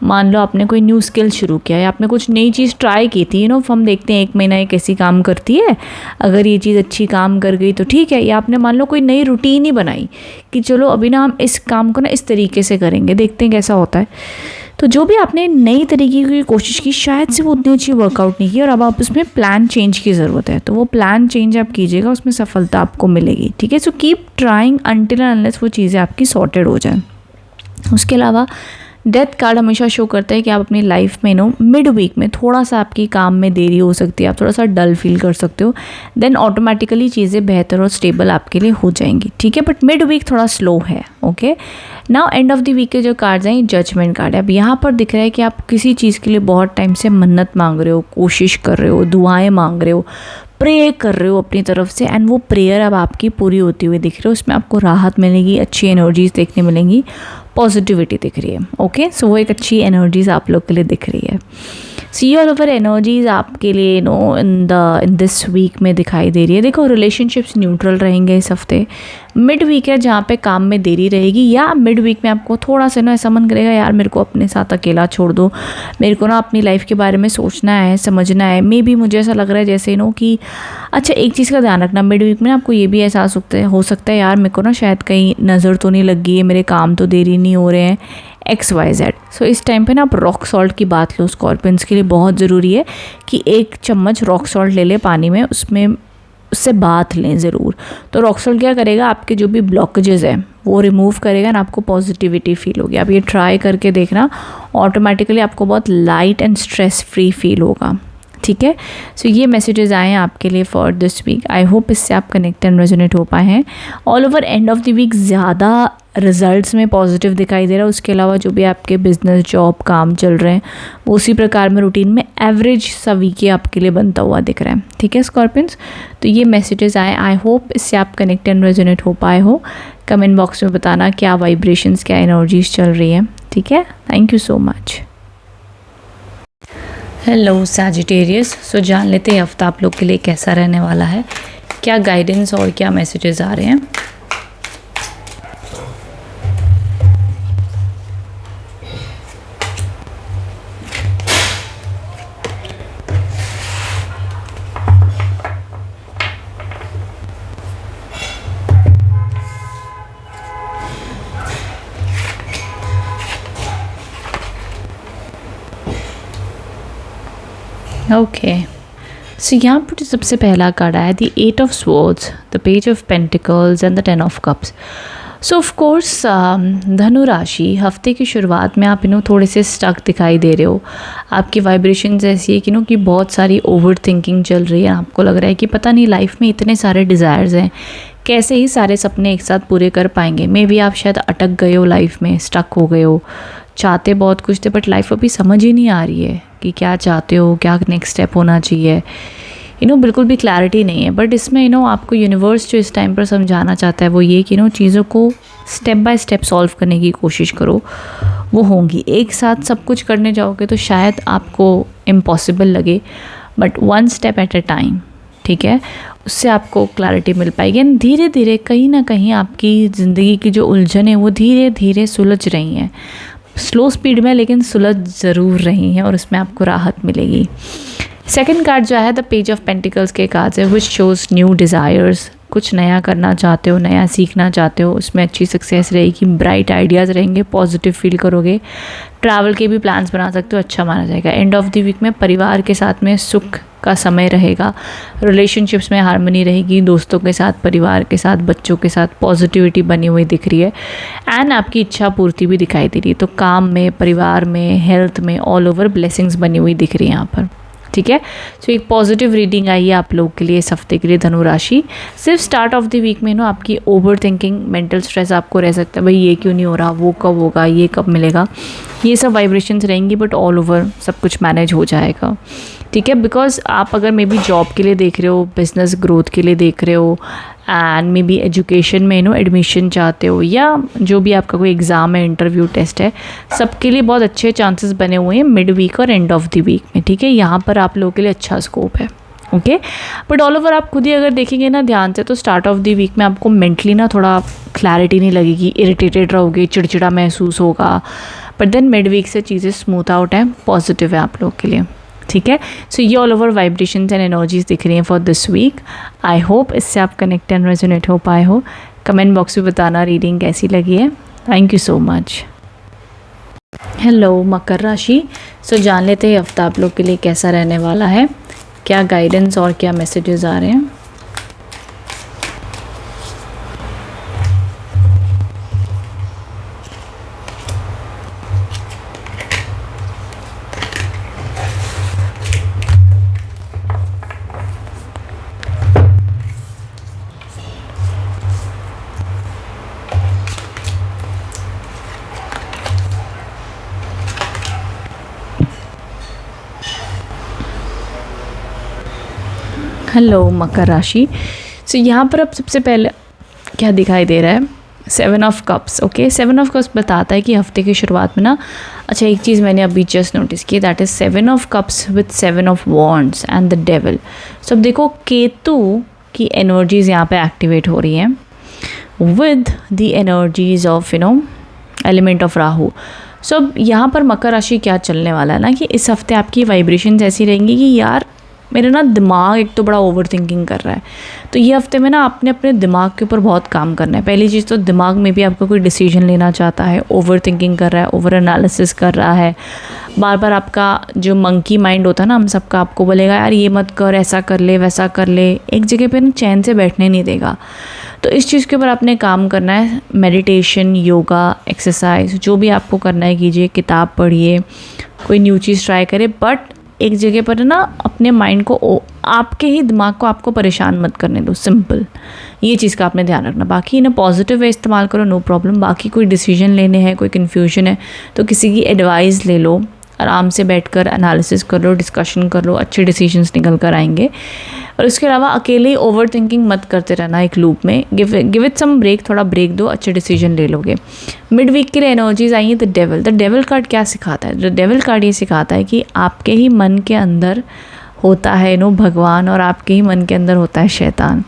मान लो आपने कोई न्यू स्किल शुरू किया, या आपने कुछ नई चीज़ ट्राई की थी, हम देखते हैं 1 महीना ये कैसी काम करती है, अगर ये चीज़ अच्छी काम कर गई तो ठीक है। या आपने मान लो कोई नई रूटीन ही बनाई कि चलो अभी ना हम इस काम को इस तरीके से करेंगे, देखते हैं कैसा होता है। तो जो भी आपने नई तरीके की कोशिश की, शायद से वो उतनी अच्छी वर्कआउट नहीं की, और अब आप उसमें प्लान चेंज की ज़रूरत है, तो वो प्लान चेंज आप कीजिएगा, उसमें सफलता आपको मिलेगी, ठीक है। So keep trying until and unless वो चीज़ें आपकी सॉर्टेड हो जाए। उसके अलावा डेथ कार्ड हमेशा शो करता है कि आप अपनी लाइफ में मिड वीक में थोड़ा सा आपकी काम में देरी हो सकती है, आप थोड़ा सा डल फील कर सकते हो, देन ऑटोमेटिकली चीज़ें बेहतर और स्टेबल आपके लिए हो जाएंगी, ठीक है। बट मिड वीक थोड़ा स्लो है, okay. Now end of the week के जो कार्ड्स हैं, जजमेंट कार्ड है। अब यहाँ पर दिख रहा है कि आप किसी चीज़ के लिए बहुत टाइम से मन्नत मांग रहे हो, कोशिश कर रहे हो, दुआएं मांग रहे हो, प्रे कर रहे हो अपनी तरफ से, एंड वो प्रेयर अब आपकी पूरी होती हुई दिख रही है। उसमें आपको राहत मिलेगी, अच्छी एनर्जीज देखने मिलेंगी, पॉजिटिविटी दिख रही है, ओके। सो वो एक अच्छी एनर्जीज आप लोग के लिए दिख रही है। सी ऑल ओवर एनर्जीज आपके लिए इन दिस वीक में दिखाई दे रही है। देखो, रिलेशनशिप्स न्यूट्रल रहेंगे इस हफ्ते। मिड वीक है जहाँ पे काम में देरी रहेगी, या मिड वीक में आपको थोड़ा सा ऐसा मन करेगा यार मेरे को अपने साथ अकेला छोड़ दो, मेरे को अपनी लाइफ के बारे में सोचना है, समझना है। मे बी मुझे ऐसा लग रहा है जैसे कि अच्छा, एक चीज़ का ध्यान रखना, मिड वीक में आपको ये भी एहसास हो सकता है यार मेरे को शायद कहीं नज़र तो नहीं लग गई है, मेरे काम तो देरी नहीं हो रहे हैं, XYZ। सो इस टाइम पे आप रॉक सॉल्ट की बात लो। स्कॉर्पियंस के लिए बहुत ज़रूरी है कि 1 चम्मच रॉक सॉल्ट ले ले पानी में, उससे बात लें ज़रूर। तो रॉक सॉल्ट क्या करेगा, आपके जो भी ब्लॉकेजेस हैं वो रिमूव करेगा ना, आपको पॉजिटिविटी फील होगी। आप ये ट्राई करके देखना, ऑटोमेटिकली आपको बहुत light and stress free feel होगा, ठीक है। सो ये मैसेजेस आए हैं आपके लिए for this week. I hope इससे आप कनेक्ट एंड रेजोनेट हो पाए हैं। All over end of the week ज़्यादा रिजल्ट्स में पॉजिटिव दिखाई दे रहा है। उसके अलावा जो भी आपके बिजनेस, जॉब, काम चल रहे हैं वो उसी प्रकार में रूटीन में एवरेज सा वीक आपके लिए बनता हुआ दिख रहा है, ठीक है स्कॉर्पियंस। तो ये मैसेजेस आए, आई होप इससे आप कनेक्ट एंड रेजोनेट हो पाए हो। कमेंट बॉक्स में बताना क्या वाइब्रेशंस, क्या एनर्जीज चल रही है, ठीक है। Thank you so much. Hello Sagittarius. So जान लेते हैं हफ्ता आप लोग के लिए कैसा रहने वाला है, क्या गाइडेंस और क्या मैसेजेस आ रहे हैं। ओके, सो यहाँ पर जो सबसे पहला कार्ड आया, the 8 of swords, the page of pentacles and the 10 of cups. So of course धनु राशि, हफ्ते की शुरुआत में आप थोड़े से स्टक दिखाई दे रहे हो। आपकी वाइब्रेशंस ऐसी है कि बहुत सारी ओवर थिंकिंग चल रही है। आपको लग रहा है कि पता नहीं लाइफ में इतने सारे डिज़ायर्स हैं, कैसे ही सारे सपने एक साथ पूरे कर पाएंगे। मे बी आप शायद अटक गए हो लाइफ में, स्टक हो गए हो, चाहते बहुत कुछ थे बट लाइफ अभी समझ ही नहीं आ रही है कि क्या चाहते हो, क्या नेक्स्ट स्टेप होना चाहिए। बिल्कुल भी क्लैरिटी नहीं है। बट इसमें आपको यूनिवर्स जो इस टाइम पर समझाना चाहता है वो ये कि चीज़ों को स्टेप बाय स्टेप सॉल्व करने की कोशिश करो, वो होंगी। एक साथ सब कुछ करने जाओगे तो शायद आपको इम्पॉसिबल लगे, but 1 step at a time, ठीक है, उससे आपको क्लैरिटी मिल पाएगी। एंड धीरे धीरे कहीं ना कहीं आपकी ज़िंदगी की जो उलझन है वो धीरे धीरे सुलझ रही हैं, स्लो स्पीड में लेकिन सुलझ ज़रूर रही हैं, और उसमें आपको राहत मिलेगी। सेकंड कार्ड जो है द पेज ऑफ पेंटिकल्स के कार्ड्स है, विच शोज़ न्यू डिज़ायर्स। कुछ नया करना चाहते हो, नया सीखना चाहते हो, उसमें अच्छी सक्सेस रहेगी, ब्राइट आइडियाज़ रहेंगे, पॉजिटिव फील करोगे। ट्रैवल के भी प्लान्स बना सकते हो, अच्छा माना जाएगा। एंड ऑफ द वीक में परिवार के साथ में सुख का समय रहेगा, रिलेशनशिप्स में हार्मनी रहेगी, दोस्तों के साथ, परिवार के साथ, बच्चों के साथ पॉजिटिविटी बनी हुई दिख रही है। एंड आपकी इच्छा पूर्ति भी दिखाई दे रही है। तो काम में, परिवार में, हेल्थ में, ऑल ओवर ब्लेसिंग्स बनी हुई दिख रही है यहाँ पर, ठीक है। सो एक पॉजिटिव रीडिंग आई है आप लोग के लिए इस हफ्ते के लिए धनु राशि। सिर्फ स्टार्ट ऑफ द वीक में आपकी ओवर थिंकिंग, मेंटल स्ट्रेस आपको रह सकता है, भाई ये क्यों नहीं हो रहा, वो कब होगा, ये कब मिलेगा, ये सब वाइब्रेशंस रहेंगी। बट ऑल ओवर सब कुछ मैनेज हो जाएगा, ठीक है। बिकॉज आप अगर मे बी जॉब के लिए देख रहे हो, बिजनेस ग्रोथ के लिए देख रहे हो, एंड मे बी एजुकेशन में एडमिशन चाहते हो, या जो भी आपका कोई एग्ज़ाम है, इंटरव्यू, टेस्ट है, सबके लिए बहुत अच्छे चांसेस बने हुए हैं मिड वीक और एंड ऑफ द वीक में, ठीक है। यहाँ पर आप लोगों के लिए अच्छा स्कोप है, ओके। बट ऑल ओवर आप खुद ही अगर देखेंगे ना ध्यान से, तो स्टार्ट ऑफ द वीक में आपको मेंटली थोड़ा क्लैरिटी नहीं लगेगी, इरिटेटेड रहोगे, चिड़चिड़ा महसूस होगा। बट देन मिड वीक से चीज़ें स्मूथ आउट है, पॉजिटिव है आप लोग के लिए, ठीक है। सो ये all over vibrations and energies दिख रही हैं for this week. I hope इससे आप कनेक्ट एंड रेजोनेट हो पाए हो। कमेंट बॉक्स में बताना रीडिंग कैसी लगी है। Thank you so much. Hello मकर राशि। सो जान लेते हैं हफ्ता आप लोग के लिए कैसा रहने वाला है, क्या गाइडेंस और क्या मैसेजेस आ रहे हैं। हेलो मकर राशि। सो यहाँ पर अब सबसे पहले क्या दिखाई दे रहा है, 7 of cups. Okay, 7 of cups बताता है कि हफ्ते की शुरुआत में ना, अच्छा एक चीज़ मैंने अभी जस्ट नोटिस की, that is 7 of cups with 7 of wands and the devil. So अब देखो केतु की एनर्जीज़ यहाँ पे एक्टिवेट हो रही हैं with the energies of element of Rahu. So अब यहाँ पर मकर राशि क्या चलने वाला है ना, कि इस हफ्ते आपकी वाइब्रेशंस ऐसी रहेंगी कि यार मेरा ना दिमाग एक तो बड़ा ओवर थिंकिंग कर रहा है। तो ये हफ्ते में ना आपने अपने दिमाग के ऊपर बहुत काम करना है। पहली चीज़ तो दिमाग में भी आपका कोई डिसीजन लेना चाहता है, ओवर थिंकिंग कर रहा है, ओवर एनालिसिस कर रहा है, बार बार आपका जो मंकी माइंड होता है ना हम सबका, आपको बोलेगा यार ये मत कर, ऐसा कर ले, वैसा कर ले, एक जगह पे ना चैन से बैठने नहीं देगा। तो इस चीज़ के ऊपर आपने काम करना है। मेडिटेशन, योगा, एक्सरसाइज, जो भी आपको करना है कीजिए, किताब पढ़िए, कोई न्यू चीज़ ट्राई करें, बट एक जगह पर ना अपने माइंड को, आपके ही दिमाग को आपको परेशान मत करने दो। सिंपल ये चीज़ का आपने ध्यान रखना। बाकी इन्हें पॉजिटिव वे इस्तेमाल करो, नो प्रॉब्लम। बाकी कोई डिसीजन लेने हैं, कोई कन्फ्यूजन है तो किसी की एडवाइस ले लो, आराम से बैठकर एनालिसिस कर लो, डिस्कशन कर लो, अच्छे डिसीजंस निकल कर आएंगे। और उसके अलावा अकेले ही ओवर थिंकिंग मत करते रहना एक लूप में। गिव इट सम ब्रेक, थोड़ा ब्रेक दो, अच्छे डिसीजन ले लोगे। मिड वीक के लिए एनर्जीज आई है the devil. The devil card क्या सिखाता है? द डेविल कार्ड ये सिखाता है कि आपके ही मन के अंदर होता है भगवान, और आपके ही मन के अंदर होता है शैतान।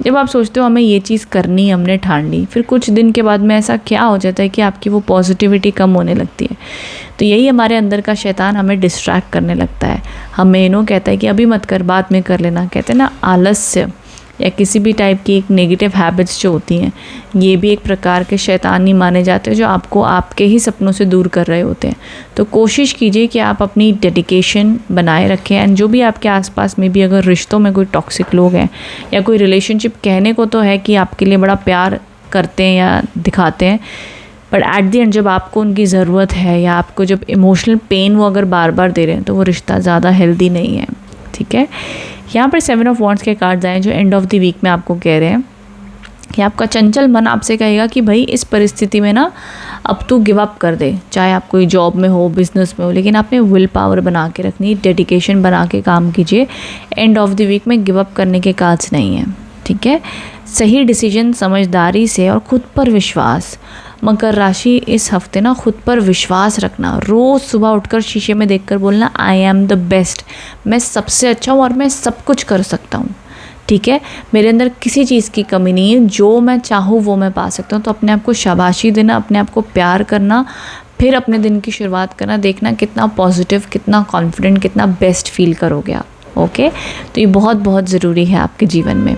जब आप सोचते हो हमें ये चीज़ करनी, हमने ठान ली, फिर कुछ दिन के बाद में ऐसा क्या हो जाता है कि आपकी वो पॉजिटिविटी कम होने लगती है। तो यही हमारे अंदर का शैतान हमें डिस्ट्रैक्ट करने लगता है। हमें कहता है कि अभी मत कर, बाद में कर लेना। कहते हैं ना, आलस्य या किसी भी टाइप की एक नेगेटिव हैबिट्स जो होती हैं, ये भी एक प्रकार के शैतानी माने जाते हैं जो आपको आपके ही सपनों से दूर कर रहे होते हैं। तो कोशिश कीजिए कि आप अपनी डेडिकेशन बनाए रखें। एंड जो भी आपके आसपास में भी अगर रिश्तों में कोई टॉक्सिक लोग हैं या कोई रिलेशनशिप, कहने को तो है कि आपके लिए बड़ा प्यार करते हैं या दिखाते हैं, बट एट द एंड जब आपको उनकी ज़रूरत है या आपको जब इमोशनल पेन वो अगर बार बार दे रहे हैं तो वो रिश्ता ज़्यादा हेल्दी नहीं है। ठीक है, यहाँ पर 7 ऑफ वॉन्ड्स के कार्ड्स आए जो एंड ऑफ द वीक में आपको कह रहे हैं कि आपका चंचल मन आपसे कहेगा कि भाई इस परिस्थिति में ना अब तू गिव अप कर दे, चाहे आप कोई जॉब में हो, बिजनेस में हो, लेकिन आपने विल पावर बना के रखनी, डेडिकेशन बना के काम कीजिए। एंड ऑफ द वीक में गिव अप करने के कार्ड्स नहीं है। ठीक है, सही डिसीजन, समझदारी से और खुद पर विश्वास। मकर राशि इस हफ्ते ना खुद पर विश्वास रखना। रोज़ सुबह उठकर शीशे में देखकर बोलना आई एम द बेस्ट, मैं सबसे अच्छा हूँ और मैं सब कुछ कर सकता हूँ। ठीक है, मेरे अंदर किसी चीज़ की कमी नहीं है, जो मैं चाहूँ वो मैं पा सकता हूँ। तो अपने आप को शाबाशी देना, अपने आप को प्यार करना, फिर अपने दिन की शुरुआत करना, देखना कितना पॉजिटिव, कितना कॉन्फिडेंट, कितना बेस्ट फील करोगे आप। ओके, तो ये बहुत बहुत ज़रूरी है आपके जीवन में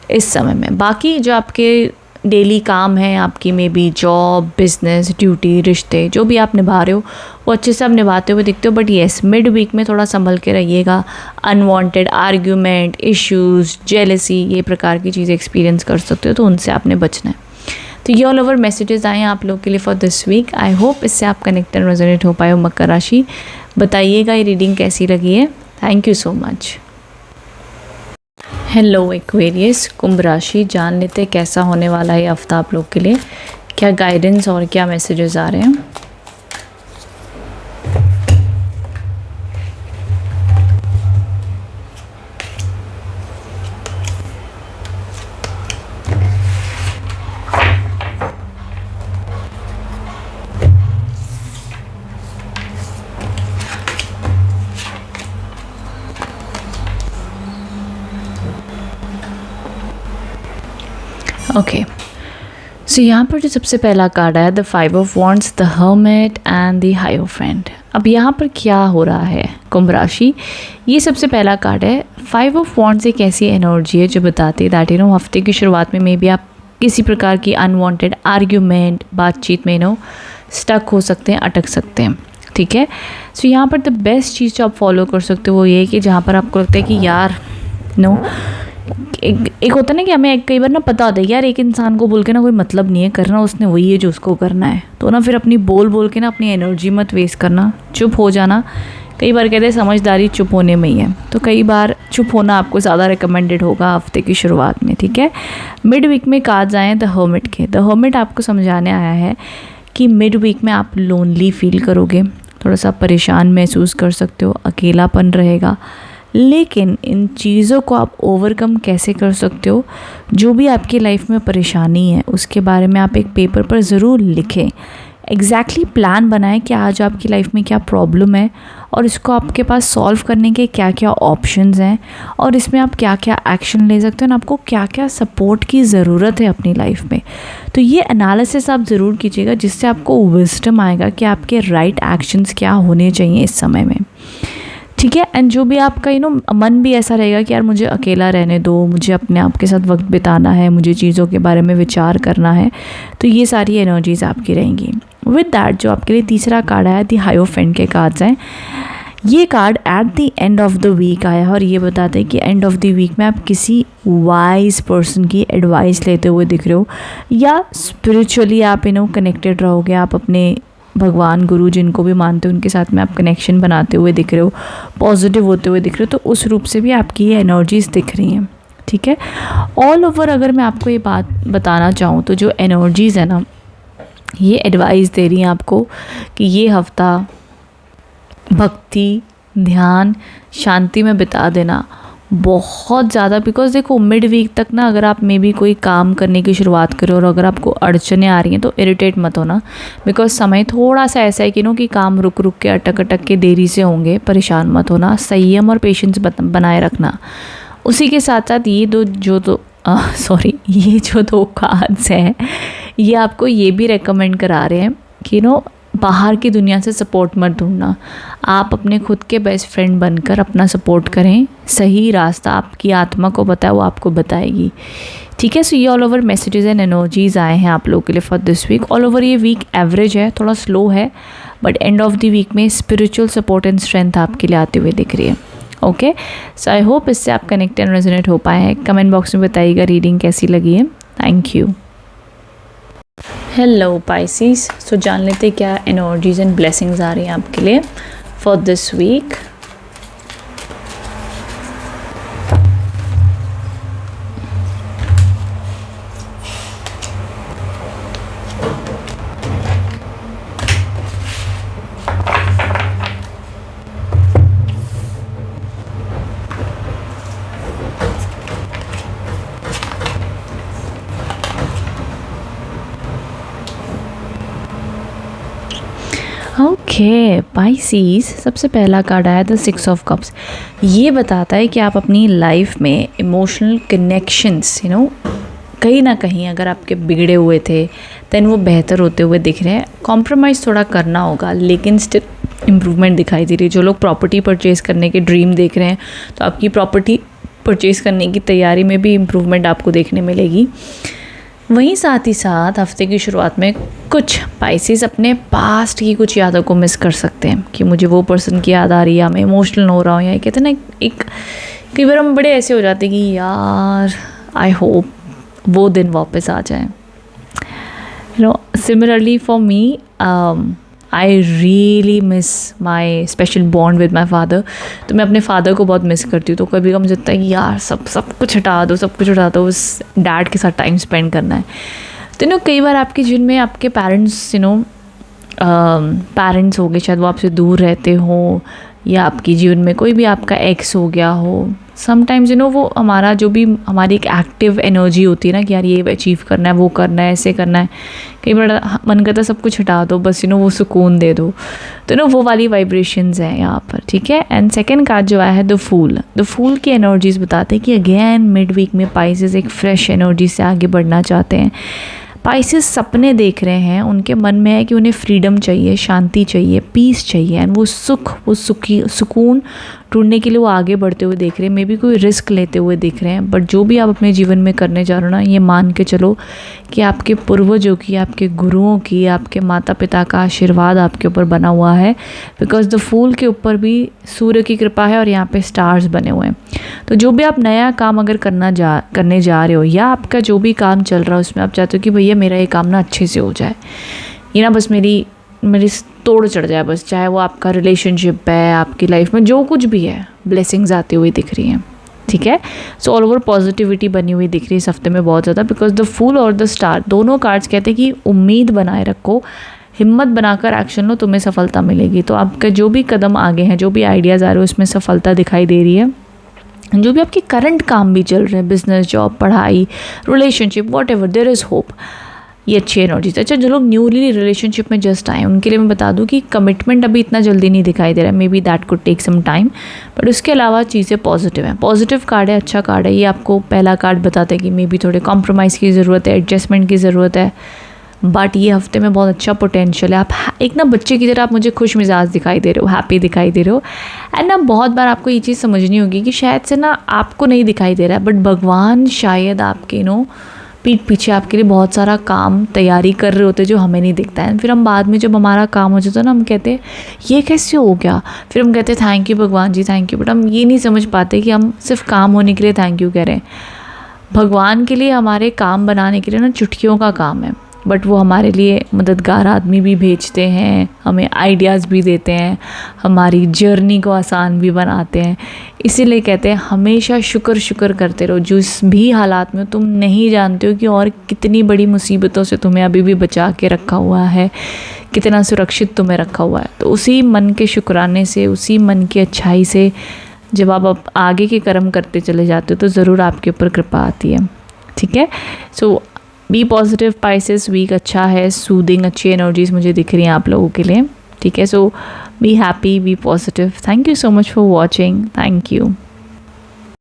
इस समय में। बाकी जो आपके डेली काम है, आपकी में भी जॉब, बिजनेस, ड्यूटी, रिश्ते जो भी आप निभा रहे हो वो अच्छे से आप निभाते हुए दिखते हो। बट येस, मिड वीक में थोड़ा संभल के रहिएगा। अनवांटेड आर्ग्यूमेंट, इश्यूज़, जेलसी, ये प्रकार की चीज़ें एक्सपीरियंस कर सकते हो, तो उनसे आपने बचना है। तो ये ऑल ओवर मैसेजेस आए हैं आप लोग के लिए for this week. I hope इससे आप कनेक्ट एंड रेजोनेट हो पाए हो। मकर राशि, बताइएगा ये रीडिंग कैसी लगी है। Thank you so much. Hello Aquarius, कुंभ राशि, जान लेते कैसा होने वाला है हफ्ता आप लोग के लिए, क्या गाइडेंस और क्या मैसेजेस आ रहे हैं। ओके, सो यहाँ पर जो सबसे पहला कार्ड आया, the 5 of wands, the hermit and the hierophant. अब यहाँ पर क्या हो रहा है कुंभ राशि, ये सबसे पहला कार्ड है। 5 ऑफ वॉन्ड्स एक ऐसी एनर्जी है जो बताती है दैट हफ्ते की शुरुआत में मे बी आप किसी प्रकार की अनवांटेड आर्ग्यूमेंट, बातचीत में स्टक हो सकते हैं, अटक सकते हैं। ठीक है, सो यहाँ पर द बेस्ट चीज़ जो आप फॉलो कर सकते हो वो ये है कि जहाँ पर आपको लगता है कि यार एक होता है ना कि हमें कई बार ना पता होता है यार एक इंसान को बोल के ना कोई मतलब नहीं है, करना उसने वही है जो उसको करना है। तो ना फिर अपनी बोल के ना अपनी एनर्जी मत वेस्ट करना, चुप हो जाना। कई बार कहते हैं समझदारी चुप होने में ही है, तो कई बार चुप होना आपको ज़्यादा रिकमेंडेड होगा हफ्ते की शुरुआत में। ठीक है, मिड वीक में कार्ड्स आए हैं द हर्मिट के। द हर्मिट आपको समझाने आया है कि मिड वीक में आप लोनली फील करोगे, थोड़ा सा परेशान महसूस कर सकते हो, अकेलापन रहेगा, लेकिन इन चीज़ों को आप ओवरकम कैसे कर सकते हो, जो भी आपकी लाइफ में परेशानी है उसके बारे में आप एक पेपर पर ज़रूर लिखें। एग्जैक्टली प्लान बनाएं कि आज आपकी लाइफ में क्या प्रॉब्लम है और इसको आपके पास सॉल्व करने के क्या क्या ऑप्शंस हैं और इसमें आप क्या क्या एक्शन ले सकते हो और आपको क्या क्या सपोर्ट की ज़रूरत है अपनी लाइफ में। तो ये एनालिसिस आप ज़रूर कीजिएगा, जिससे आपको विजडम आएगा कि आपके राइट एक्शंस क्या होने चाहिए इस समय में। ठीक है। एंड जो भी आपका मन भी ऐसा रहेगा कि यार मुझे अकेला रहने दो, मुझे अपने आप के साथ वक्त बिताना है, मुझे चीज़ों के बारे में विचार करना है, तो ये सारी एनर्जीज़ आपकी रहेंगी। विद दैट जो आपके लिए तीसरा कार्ड आया, दी हाइरोफेंट के कार्ड्स हैं। ये card at the end of the week आया और ये बताते हैं कि एंड ऑफ द वीक में आप किसी वाइज पर्सन की एडवाइस लेते हुए दिख रहे हो, या स्पिरिचुअली आप कनेक्टेड रहोगे, आप अपने भगवान गुरु जिनको भी मानते हो उनके साथ में आप कनेक्शन बनाते हुए दिख रहे हो, पॉजिटिव होते हुए दिख रहे हो, तो उस रूप से भी आपकी ये एनर्जीज़ दिख रही हैं। ठीक है। ऑल ओवर अगर मैं आपको ये बात बताना चाहूँ तो जो एनर्जीज़ है ना, ये एडवाइस दे रही हैं आपको कि ये हफ्ता भक्ति, ध्यान, शांति में बिता देना बहुत ज़्यादा। बिकॉज देखो मिड वीक तक ना अगर आप मे बी कोई काम करने की शुरुआत करो और अगर आपको अड़चने आ रही हैं तो इरिटेट मत होना, बिकॉज समय थोड़ा सा ऐसा है कि काम रुक रुक के अटक अटक के देरी से होंगे, परेशान मत होना, संयम और पेशेंस बनाए रखना। उसी के साथ साथ ये जो दो कार्ड्स हैं ये आपको ये भी रेकमेंड करा रहे हैं कि बाहर की दुनिया से सपोर्ट मत ढूंढना, आप अपने खुद के बेस्ट फ्रेंड बनकर अपना सपोर्ट करें। सही रास्ता आपकी आत्मा को बताए वो आपको बताएगी। ठीक है। सो ये all over messages and energies आए हैं आप लोगों के लिए for this week. All over ये वीक एवरेज है, थोड़ा स्लो है, but end of the week में स्पिरिचुअल सपोर्ट एंड स्ट्रेंथ आपके लिए आते हुए दिख रही है। ओके। सो आई होप इससे आप कनेक्ट एंड रेजोनेट हो पाए हैं। कमेंट बॉक्स में बताइएगा रीडिंग कैसी लगी है। Thank you. Hello Pisces. So जान लेते क्या एनर्जीज एंड ब्लेसिंग्स आ रही हैं आपके लिए for this week. Okay Pisces, सबसे पहला कार्ड आया द 6 ऑफ कप्स। ये बताता है कि आप अपनी लाइफ में इमोशनल कनेक्शंस कहीं ना कहीं अगर आपके बिगड़े हुए थे देन वो बेहतर होते हुए दिख रहे हैं। कॉम्प्रोमाइज़ थोड़ा करना होगा लेकिन स्टिल इम्प्रूवमेंट दिखाई दे रही है। जो लोग प्रॉपर्टी परचेज़ करने के ड्रीम देख रहे हैं तो आपकी प्रॉपर्टी परचेज़ करने की तैयारी में भी इम्प्रूवमेंट आपको देखने मिलेगी। वहीं साथ ही साथ हफ्ते की शुरुआत में कुछ पाइसेस अपने पास्ट की कुछ यादों को मिस कर सकते हैं कि मुझे वो पर्सन की याद आ रही है, या मैं इमोशनल हो रहा हूँ, या कहते हैं ना एक कई बार हम बड़े ऐसे हो जाते हैं कि यार आई होप वो दिन वापस आ जाए। Similarly for me I really miss my special bond with my father. तो मैं अपने फादर को बहुत मिस करती हूँ। तो कभी मुझे लगता है कि यार सब कुछ हटा दो, सब कुछ हटा दो, उस डैड के साथ टाइम स्पेंड करना है। तो कई बार आपके जीवन में आपके पेरेंट्स पेरेंट्स हो गए, शायद वो आपसे दूर रहते हो, या आपके जीवन में कोई भी आपका एक्स हो गया हो। समटाइम्स वो हमारा जो भी हमारी एक एक्टिव एनर्जी होती है ना कि यार ये अचीव करना है, वो करना है, ऐसे करना है, कई बार मन करता है सब कुछ हटा दो, बस वो सुकून दे दो। तो वो वाली वाइब्रेशंस हैं यहाँ पर। ठीक है। एंड सेकंड कार्ड जो आया है द फूल की एनर्जीज बताते हैं कि अगेन मिड वीक में पाइसेस एक फ्रेश एनर्जी से आगे बढ़ना चाहते हैं। पाइसेस सपने देख रहे हैं, उनके मन में है कि उन्हें फ्रीडम चाहिए, शांति चाहिए, पीस चाहिए, एंड वो सुकून ढूंढने के लिए वो आगे बढ़ते हुए देख रहे हैं। मे बी कोई रिस्क लेते हुए दिख रहे हैं, बट जो भी आप अपने जीवन में करने जा रहे हो ना, ये मान के चलो कि आपके पूर्वजों की, आपके गुरुओं की, आपके माता पिता का आशीर्वाद आपके ऊपर बना हुआ है। बिकॉज द फूल के ऊपर भी सूर्य की कृपा है और यहाँ पे स्टार्स बने हुए हैं। तो जो भी आप नया काम अगर करने जा रहे हो, या आपका जो भी काम चल रहा है उसमें आप चाहते हो कि भैया मेरा ये काम ना अच्छे से हो जाए, ये ना बस मेरी तोड़ चढ़ जाए, बस चाहे वो आपका रिलेशनशिप है, आपकी लाइफ में जो कुछ भी है, ब्लेसिंग्स आती हुई दिख रही हैं। ठीक है। सो ऑल ओवर पॉजिटिविटी बनी हुई दिख रही है इस हफ्ते में बहुत ज़्यादा। बिकॉज द फूल और द स्टार दोनों कार्ड्स कहते हैं कि उम्मीद बनाए रखो, हिम्मत बनाकर एक्शन लो, तुम्हें सफलता मिलेगी। तो आपका जो भी कदम आगे हैं, जो भी आइडियाज़ आ रहे हो, उसमें सफलता दिखाई दे रही है। जो भी आपके करंट काम भी चल रहे हैं, बिजनेस, जॉब, पढ़ाई, relationship, whatever, there is hope, ये अच्छी एनर्जीज। अच्छा, जो लोग न्यूली रिलेशनशिप में जस्ट आए उनके लिए मैं बता दूं कि कमिटमेंट अभी इतना जल्दी नहीं दिखाई दे रहा है, maybe that could take some time, but उसके अलावा चीज़ें पॉजिटिव हैं। पॉजिटिव कार्ड है, अच्छा कार्ड है। ये आपको पहला कार्ड बताता है कि मे बी थोड़े कॉम्प्रोमाइज़ की ज़रूरत है, एडजस्टमेंट की ज़रूरत है, बट ये हफ्ते में बहुत अच्छा पोटेंशियल है। आप एक ना बच्चे की तरह आप मुझे खुश मिजाज दिखाई दे रहे हो, हैप्पी दिखाई दे रहे हो। एंड ना बहुत बार आपको ये चीज़ समझनी होगी कि शायद से ना आपको नहीं दिखाई दे रहा है, बट भगवान शायद आपके पीठ पीछे आपके लिए बहुत सारा काम तैयारी कर रहे होते जो हमें नहीं दिखता है। फिर हम बाद में जब हमारा काम हो जाता है ना, हम कहते हैं ये कैसे हो गया, फिर हम कहते हैं थैंक यू भगवान जी, थैंक यू। बट हम ये नहीं समझ पाते कि हम सिर्फ काम होने के लिए थैंक यू कह रहे हैं। भगवान के लिए हमारे काम बनाने के लिए ना चुटकियों का काम है, बट वो हमारे लिए मददगार आदमी भी भेजते हैं, हमें आइडियाज़ भी देते हैं, हमारी जर्नी को आसान भी बनाते हैं। इसीलिए कहते हैं हमेशा शुक्र करते रहो। जिस भी हालात में तुम नहीं जानते हो कि और कितनी बड़ी मुसीबतों से तुम्हें अभी भी बचा के रखा हुआ है, कितना सुरक्षित तुम्हें रखा हुआ है। तो उसी मन के शुक्राने से, उसी मन की अच्छाई से जब आप आगे के कर्म करते चले जाते हो तो ज़रूर आपके ऊपर कृपा आती है। ठीक है, so B positive Pisces. Week अच्छा है, सूदिंग, अच्छी एनर्जीज मुझे दिख रही हैं आप लोगों के लिए। ठीक है, so be happy, be positive. Thank you so much for watching. Thank you.